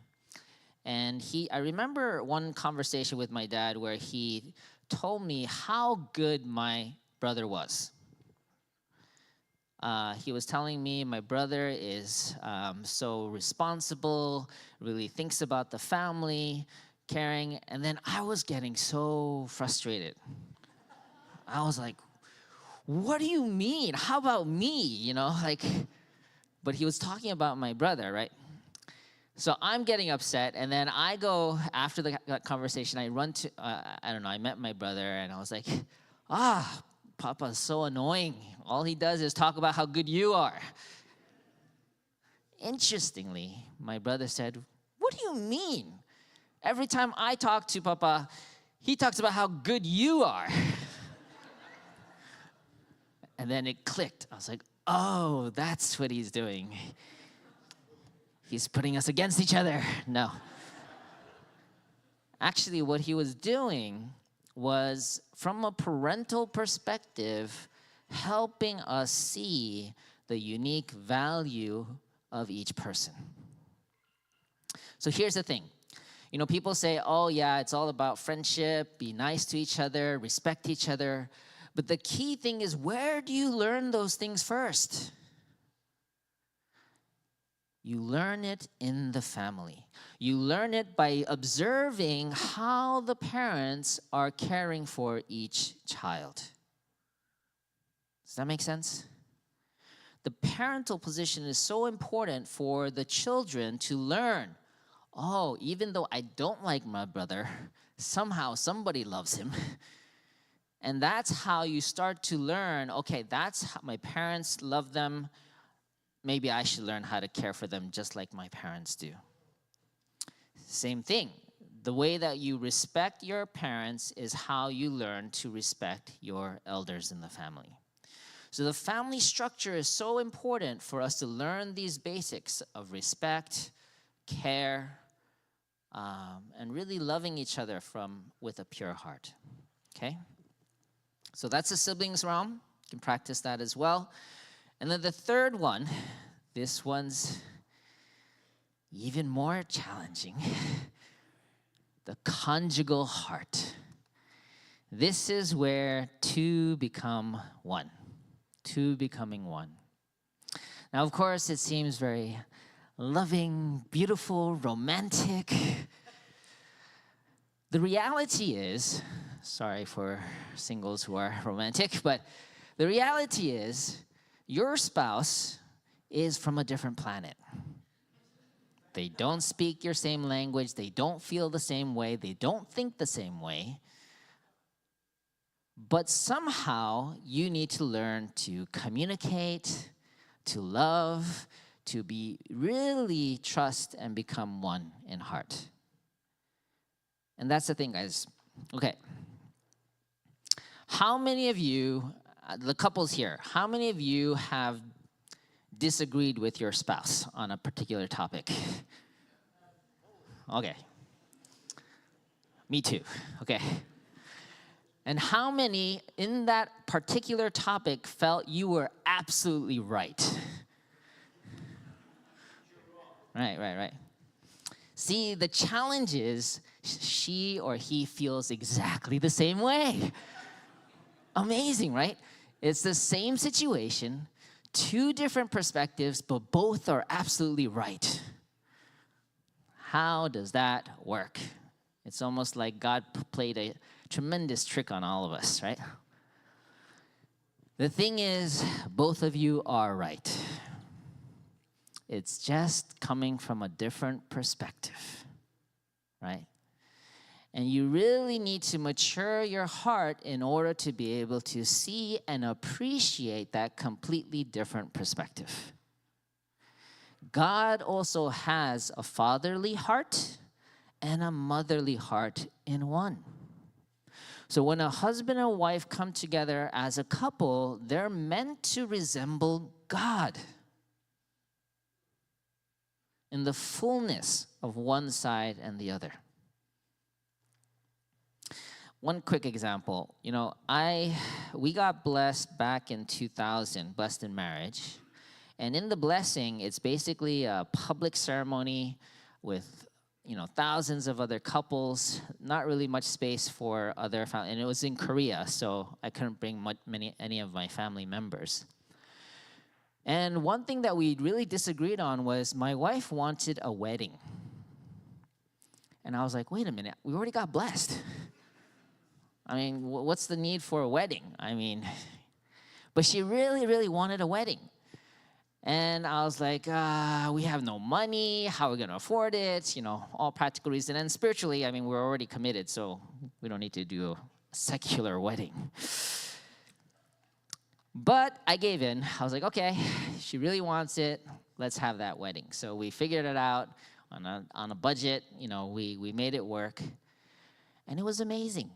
[SPEAKER 5] And I remember one conversation with my dad where he told me how good my brother was. He was telling me my brother is so responsible, really thinks about the family, caring, and then I was getting so frustrated. I was like, what do you mean? How about me? You know, like, but he was talking about my brother, right? So I'm getting upset, and then I go, after that conversation, I run to, I met my brother, and I was like, Papa's so annoying. All he does is talk about how good you are. Interestingly, my brother said, what do you mean? Every time I talk to Papa, he talks about how good you are. And then it clicked. I was like, oh, that's what he's doing. He's putting us against each other. No. Actually, what he was doing was, from a parental perspective, helping us see the unique value of each person. So here's the thing. You know, people say, oh yeah, it's all about friendship, be nice to each other, respect each other. But the key thing is, where do you learn those things first? You learn it in the family. You learn it by observing how the parents are caring for each child. Does that make sense? The parental position is so important for the children to learn. Oh, even though I don't like my brother, somehow somebody loves him. And that's how you start to learn, okay, that's how my parents love them. Maybe I should learn how to care for them just like my parents do. Same thing. The way that you respect your parents is how you learn to respect your elders in the family. So the family structure is so important for us to learn these basics of respect, care, and really loving each other with a pure heart. Okay? So that's the siblings realm. You can practice that as well. And then the third one, this one's even more challenging. The conjugal heart. This is where two become one. Two becoming one. Now, of course, it seems very loving, beautiful, romantic. The reality is, sorry for singles who are romantic, but the reality is your spouse is from a different planet. They don't speak your same language. They don't feel the same way. They don't think the same way. But somehow you need to learn to communicate, to love, to be really trust and become one in heart. And that's the thing, guys. Okay. How many of you, the couples here, how many of you have disagreed with your spouse on a particular topic? Okay. Me too. Okay. And how many in that particular topic felt you were absolutely right? Right. See, the challenge is she or he feels exactly the same way. Amazing, right? It's the same situation, two different perspectives, but both are absolutely right. How does that work? It's almost like God played a tremendous trick on all of us, right? The thing is, both of you are right. It's just coming from a different perspective, right? And you really need to mature your heart in order to be able to see and appreciate that completely different perspective. God also has a fatherly heart and a motherly heart in one. So when a husband and wife come together as a couple, they're meant to resemble God in the fullness of one side and the other. One quick example, we got blessed back in 2000, blessed in marriage. And in the blessing, it's basically a public ceremony with, thousands of other couples, not really much space for other family. And it was in Korea, so I couldn't bring any of my family members. And one thing that we really disagreed on was my wife wanted a wedding. And I was like, wait a minute, we already got blessed. I mean, what's the need for a wedding? I mean, but she really, really wanted a wedding. And I was like, we have no money. How are we going to afford it? All practical reasons. And spiritually, I mean, we're already committed, so we don't need to do a secular wedding. But I gave in. I was like, okay, she really wants it. Let's have that wedding. So we figured it out on a budget. We made it work. And it was amazing.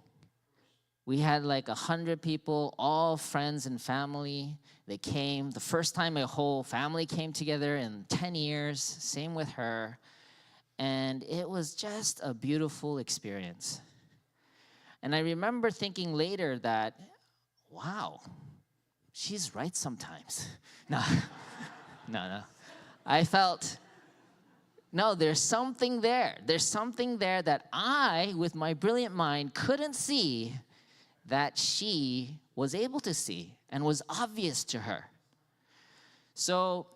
[SPEAKER 5] We had like 100 people, all friends and family. They came. The first time a whole family came together in 10 years. Same with her. And it was just a beautiful experience. And I remember thinking later that, wow, she's right sometimes. No. I felt, no, there's something there. There's something there that I, with my brilliant mind, couldn't see that she was able to see and was obvious to her. So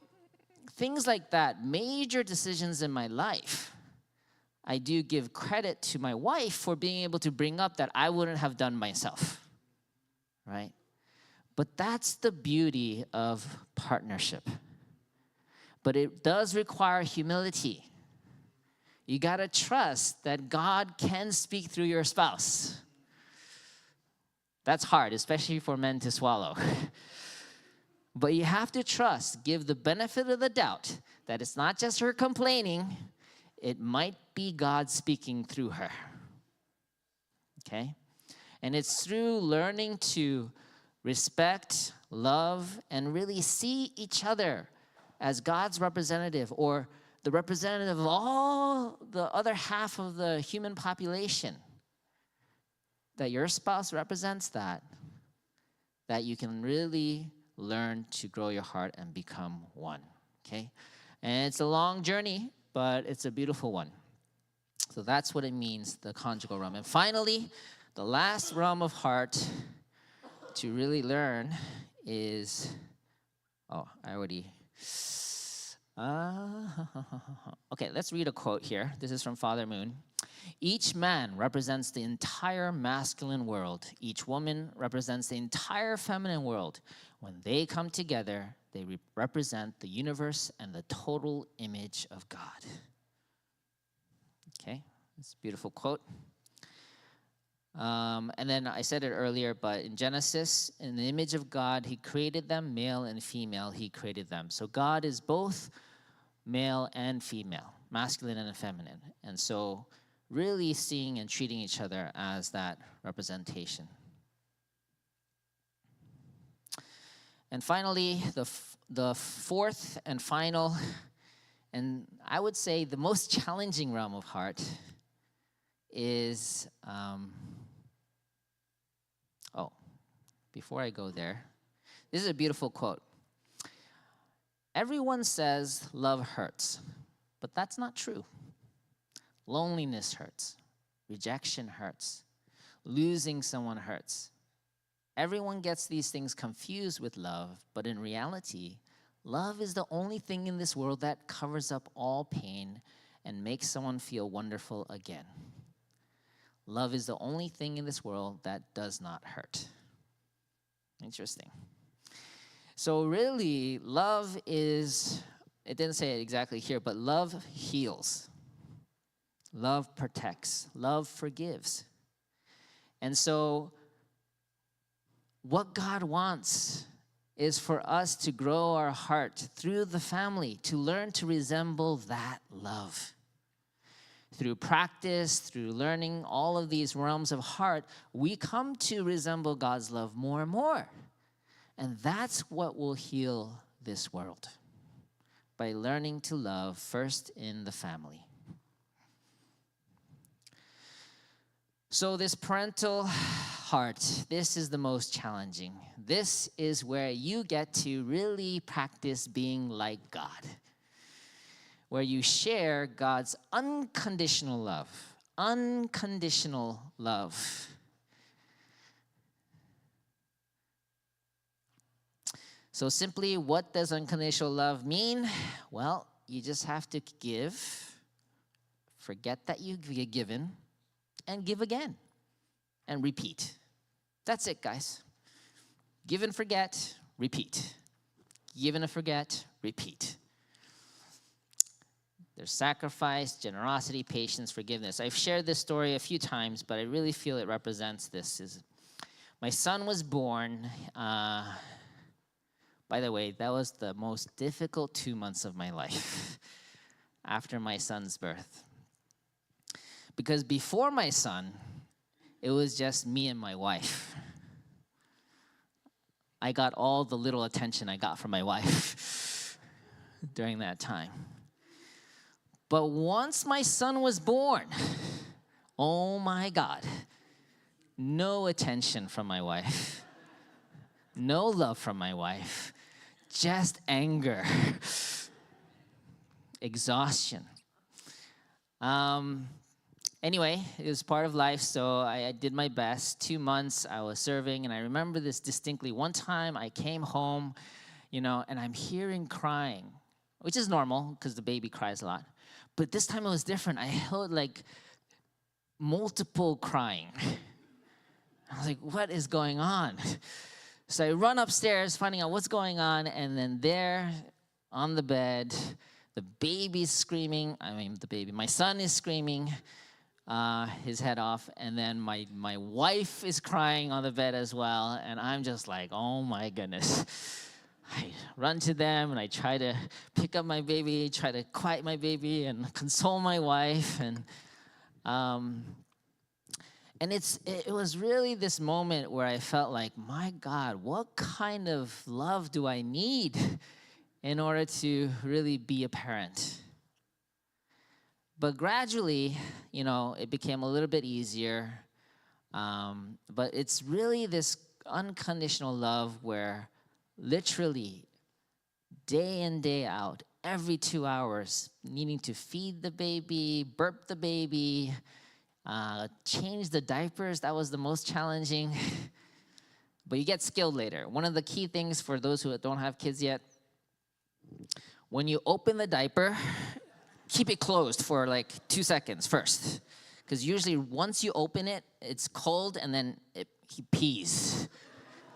[SPEAKER 5] things like that, major decisions in my life, I do give credit to my wife for being able to bring up that I wouldn't have done myself, right? But that's the beauty of partnership. But it does require humility. You gotta trust that God can speak through your spouse. That's hard, especially for men to swallow. But you have to trust, give the benefit of the doubt that it's not just her complaining, it might be God speaking through her. Okay? And it's through learning to respect, love, and really see each other as God's representative or the representative of all the other half of the human population. That your spouse represents that you can really learn to grow your heart and become one, okay? And it's a long journey, but it's a beautiful one. So that's what it means, the conjugal realm. And finally, the last realm of heart to really learn is, okay, let's read a quote here. This is from Father Moon. Each man represents the entire masculine world. Each woman represents the entire feminine world. When they come together, they represent the universe and the total image of God. Okay, that's a beautiful quote. And then I said it earlier, but in Genesis, in the image of God, he created them, male and female, he created them. So God is both male and female, masculine and feminine. And so really seeing and treating each other as that representation. And finally, the fourth and final, and I would say the most challenging realm of heart is, before I go there, this is a beautiful quote. Everyone says love hurts, but that's not true. Loneliness hurts. Rejection hurts. Losing someone hurts. Everyone gets these things confused with love, but in reality, love is the only thing in this world that covers up all pain and makes someone feel wonderful again. Love is the only thing in this world that does not hurt. Interesting. So really, love is, it didn't say it exactly here, but love heals. Love protects. Love forgives. And so what God wants is for us to grow our heart through the family, to learn to resemble that love. Through practice, through learning all of these realms of heart, we come to resemble God's love more and more. And that's what will heal this world, by learning to love first in the family. So this parental heart, this is the most challenging. This is where you get to really practice being like God. where you share God's unconditional love. Unconditional love. So simply, what does unconditional love mean? Well, you just have to give, forget that you've given, and give again, and repeat. That's it, guys. Give and forget, repeat. Give and forget, repeat. There's sacrifice, generosity, patience, forgiveness. I've shared this story a few times, but I really feel it represents this. My son was born. By the way, that was the most difficult 2 months of my life after my son's birth. Because before my son, it was just me and my wife. I got all the little attention I got from my wife during that time. But once my son was born, oh my God, no attention from my wife, no love from my wife, just anger, exhaustion. Anyway, it was part of life, so I did my best. 2 months I was serving, and I remember this distinctly. One time I came home, and I'm hearing crying, which is normal because the baby cries a lot. But this time it was different. I heard like multiple crying. I was like, what is going on? So I run upstairs, finding out what's going on, and then there on the bed, the baby's screaming. My son is screaming his head off, and then my wife is crying on the bed as well, and I'm just like, oh my goodness. I run to them, and I try to pick up my baby, try to quiet my baby, and console my wife, and it was really this moment where I felt like, my God, what kind of love do I need in order to really be a parent? But gradually, it became a little bit easier. But it's really this unconditional love where literally day in, day out, every 2 hours, needing to feed the baby, burp the baby, change the diapers. That was the most challenging. But you get skilled later. One of the key things for those who don't have kids yet, when you open the diaper, keep it closed for like 2 seconds first. Because usually once you open it, it's cold and then he pees.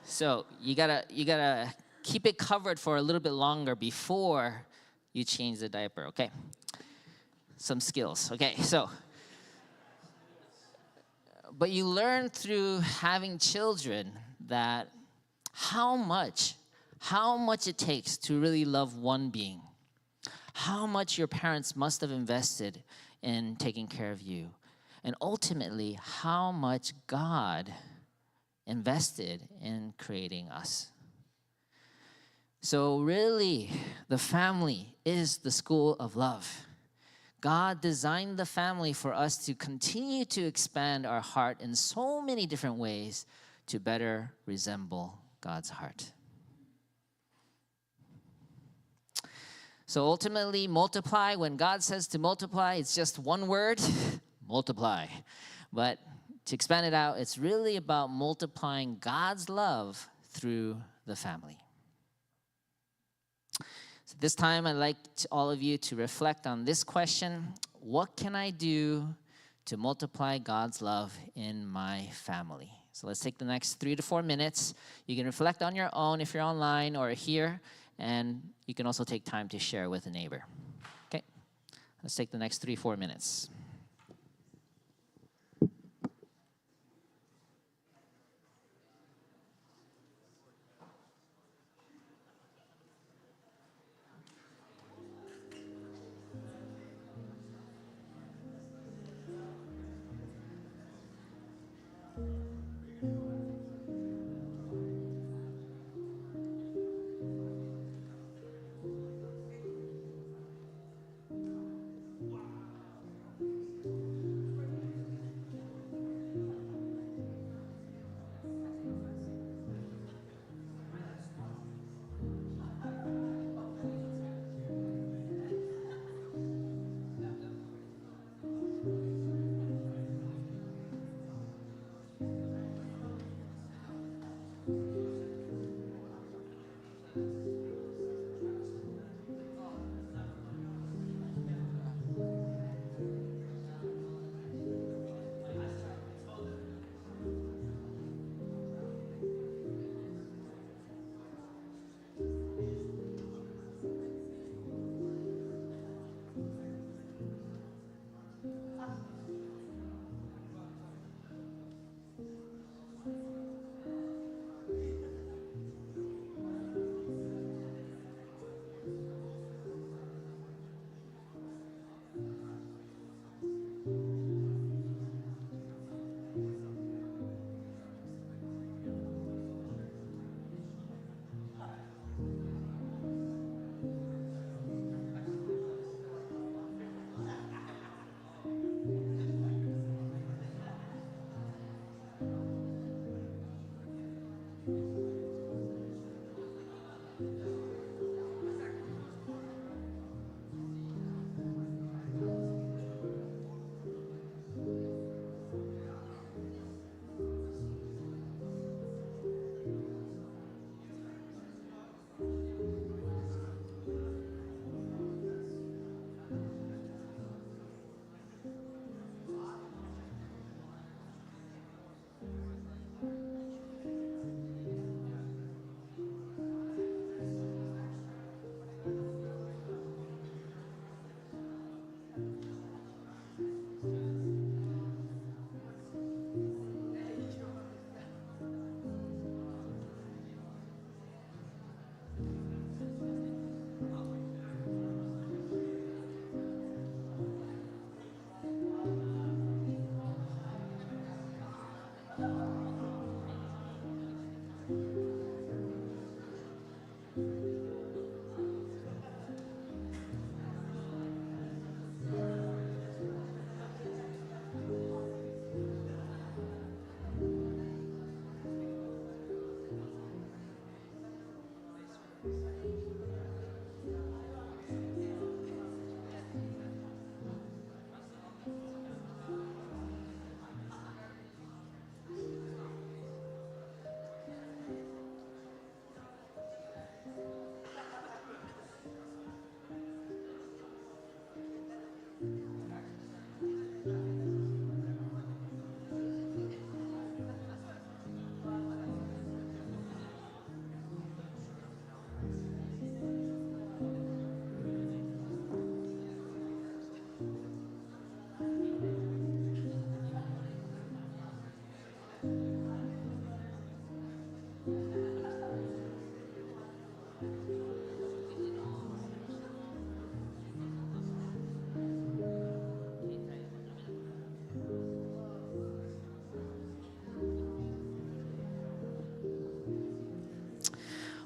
[SPEAKER 5] So you gotta keep it covered for a little bit longer before you change the diaper, okay? Some skills, okay, so. But you learn through having children that how much it takes to really love one being. How much your parents must have invested in taking care of you. And ultimately, how much God invested in creating us. So really, the family is the school of love. God designed the family for us to continue to expand our heart in so many different ways to better resemble God's heart. So ultimately, multiply. When God says to multiply, it's just one word, multiply. But to expand it out, it's really about multiplying God's love through the family. So this time, I'd like all of you to reflect on this question. What can I do to multiply God's love in my family? So let's take the next 3 to 4 minutes. You can reflect on your own if you're online or here, and you can also take time to share with a neighbor. Okay, let's take the next 3 to 4 minutes.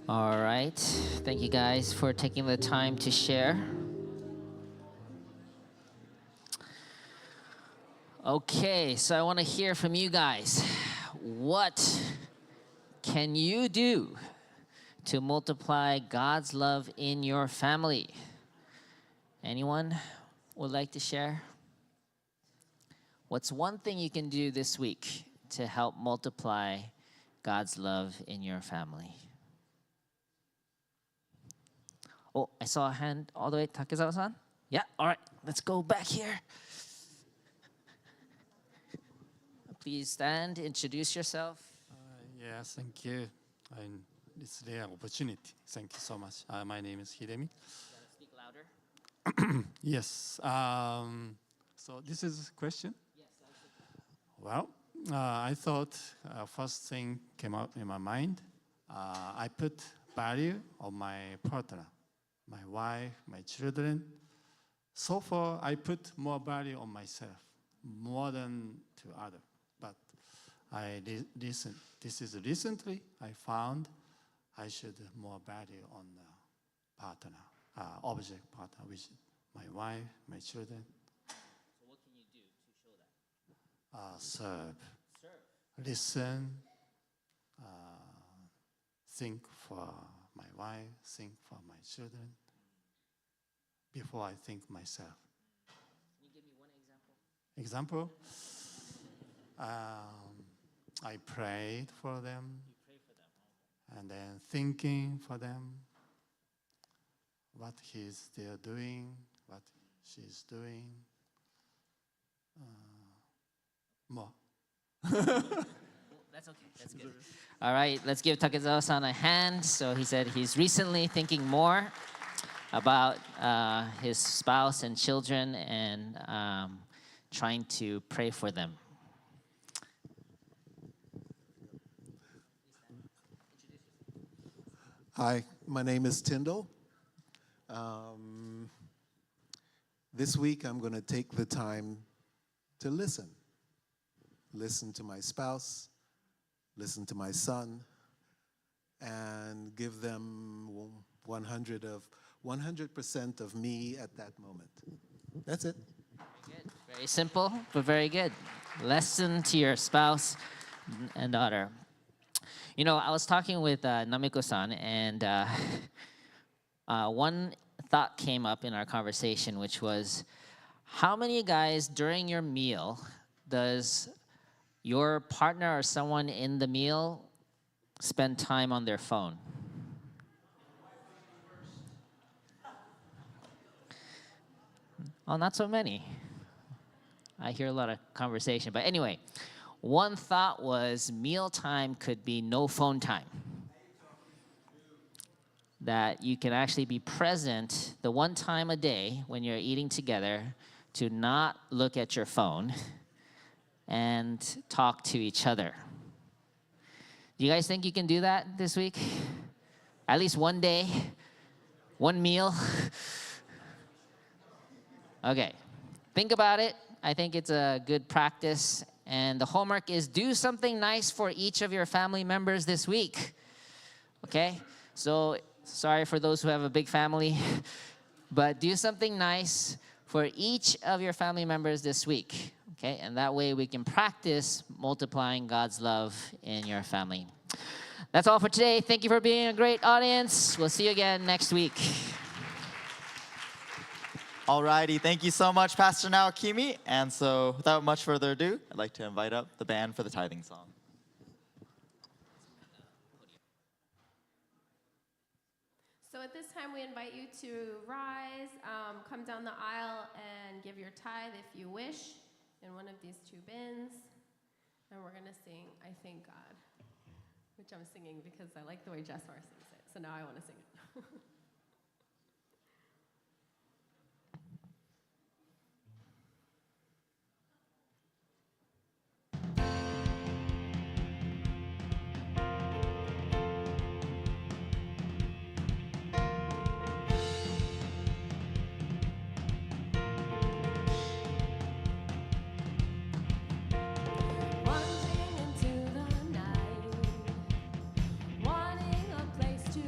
[SPEAKER 5] All right. Thank you guys for taking the time to share. Okay, so I want to hear from you guys. What can you do to multiply God's love in your family? Anyone would like to share? What's one thing you can do this week to help multiply God's love in your family? Oh, I saw a hand all the way, Takezawa-san. Yeah, all right, let's go back here. Please stand, introduce yourself.
[SPEAKER 6] Yes, thank you. And it's rare opportunity. Thank you so much. My name is Hidemi.
[SPEAKER 5] Speak louder.
[SPEAKER 6] Yes. So this is a question.
[SPEAKER 5] Yes.
[SPEAKER 6] Well, I thought first thing came out in my mind. I put value on my partner, my wife, my children. So far, I put more value on myself, more than to others. But recently I found I should more value on the partner, object partner, which is my wife, my children.
[SPEAKER 5] So what can you do to show that?
[SPEAKER 6] Serve, listen, think for my wife, think for my children, before I think myself.
[SPEAKER 5] Can you give me one example?
[SPEAKER 6] Example, I prayed for them.
[SPEAKER 5] You pray for them.
[SPEAKER 6] And then thinking for them, what they're doing, what she's doing, more.
[SPEAKER 5] That's okay. That's good. All right, let's give Takezawa-san a hand. So he said he's recently thinking more about his spouse and children and trying to pray for them.
[SPEAKER 7] Hi, my name is Tyndall. This week I'm going to take the time to listen. Listen to my spouse, listen to my son, and give them 100% of me at that moment. That's it.
[SPEAKER 5] Very good. Very simple, but very good. Listen to your spouse and daughter. You know, I was talking with Namiko-san, and one thought came up in our conversation, which was, how many guys during your meal does your partner or someone in the meal spend time on their phone? Oh, not so many. I hear a lot of conversation. But anyway, one thought was mealtime could be no phone time. That you can actually be present the one time a day when you're eating together to not look at your phone and talk to each other. Do you guys think you can do that this week? At least one day? One meal? Okay, think about it. I think it's a good practice. And the homework is do something nice for each of your family members this week. Okay? So, sorry for those who have a big family, but do something nice for each of your family members this week. Okay? And that way we can practice multiplying God's love in your family. That's all for today. Thank you for being a great audience. We'll see you again next week.
[SPEAKER 3] Alrighty, thank you so much, Pastor Naokimi. And so, without much further ado, I'd like to invite up the band for the tithing song.
[SPEAKER 2] So at this time, we invite you to rise, come down the aisle, and give your tithe if you wish in one of these two bins. And we're going to sing, I Thank God, which I'm singing because I like the way Jessar sings it. So now I want to sing it. Wanting a place to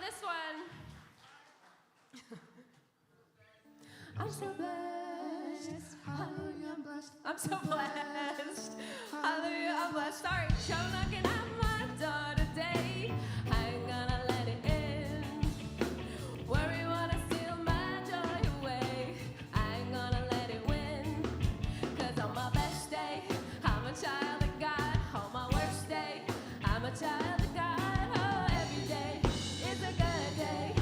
[SPEAKER 2] this one. I'm so blessed. Hallelujah, I'm blessed. I'm so blessed. Hallelujah, I'm blessed. Sorry, trouble knocking at my door today. I ain't gonna let it in. Worry wanna steal my joy away. I ain't gonna let it win. 'Cause on my best day, I'm a child of God. On my worst day, I'm a child of God. Oh, every day is a good day.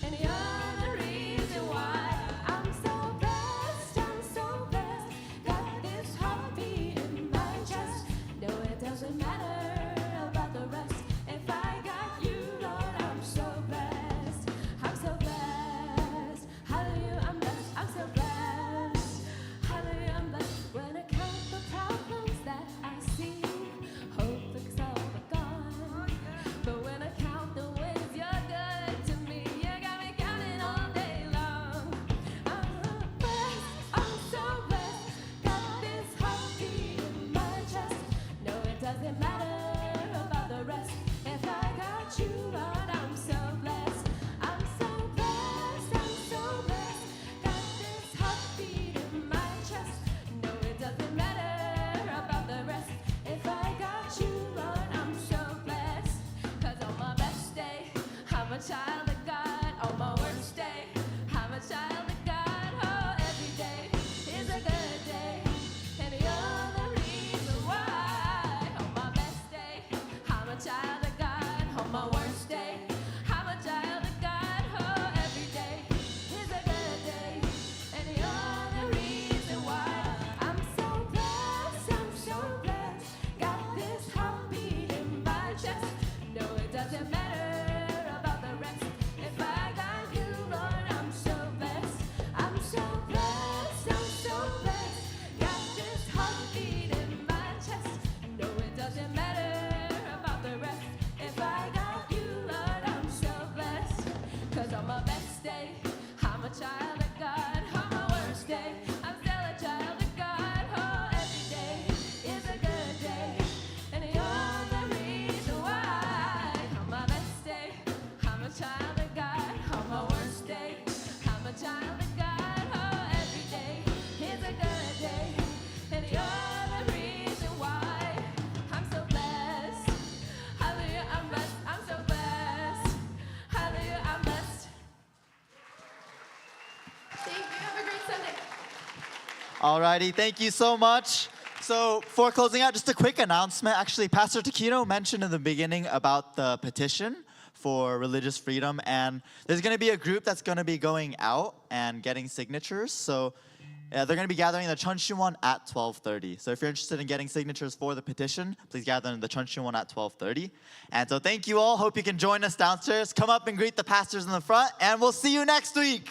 [SPEAKER 2] And you're the reason why I'm so blessed. I'm so blessed. Got this heartbeat in my chest. No, it doesn't matter about the rest. If I got you, Lord, I'm so blessed. I'm so blessed. Hallelujah, I'm blessed. I'm so blessed. Hallelujah, I'm blessed. When I count the problems that I see, hope looks all but gone. But when I count the ways you're good to me, you got me counting all day long. I'm so blessed. I'm so blessed. Got this heartbeat in my chest. No, it doesn't matter about the rest. If I got you, Lord, I'm so blessed. I'm so blessed. I'm so blessed. Got this heartbeat in my chest. No, it doesn't matter about the rest. If I got you, Lord, I'm so blessed. 'Cause on my best day, I'm a child of God. On my worst day, I'm a child of God. Oh, every day is a good day. And you're the reason why. On my best day, I'm a child of God. On my worst day, I'm a child of God. Oh, every day is a good day. And you're the reason why. I'm so blessed. I'm so blessed. Got this heartbeat in my chest. No, it doesn't matter about the rest. If I got you, Lord, I'm so blessed. I'm so blessed. I'm so blessed. Got this heartbeat in my chest. No, it doesn't matter about the rest. If I got you, Lord, I'm so blessed. 'Cause on my best day, I'm a child of God. On my worst day, I'm still a child of God. Oh, every day is a good day. And you're the reason why. On my best day, I'm a child of God. On my worst day, I'm a child of God. Oh, every day is a good day. And you're the reason why. I'm so blessed. Hallelujah, I'm blessed. I'm so blessed. Hallelujah, I'm blessed. Thank you. Have a great Sunday.
[SPEAKER 3] Alrighty, thank you so much. So for closing out, just a quick announcement. Actually, Pastor Takino mentioned in the beginning about the petition for religious freedom, and there's going to be a group that's going to be going out and getting signatures. So they're going to be gathering in the Chunshun at 12:30. So if you're interested in getting signatures for the petition, please gather in the Chunshun at 12:30. And so thank you all. Hope you can join us downstairs. Come up and greet the pastors in the front, and we'll see you next week.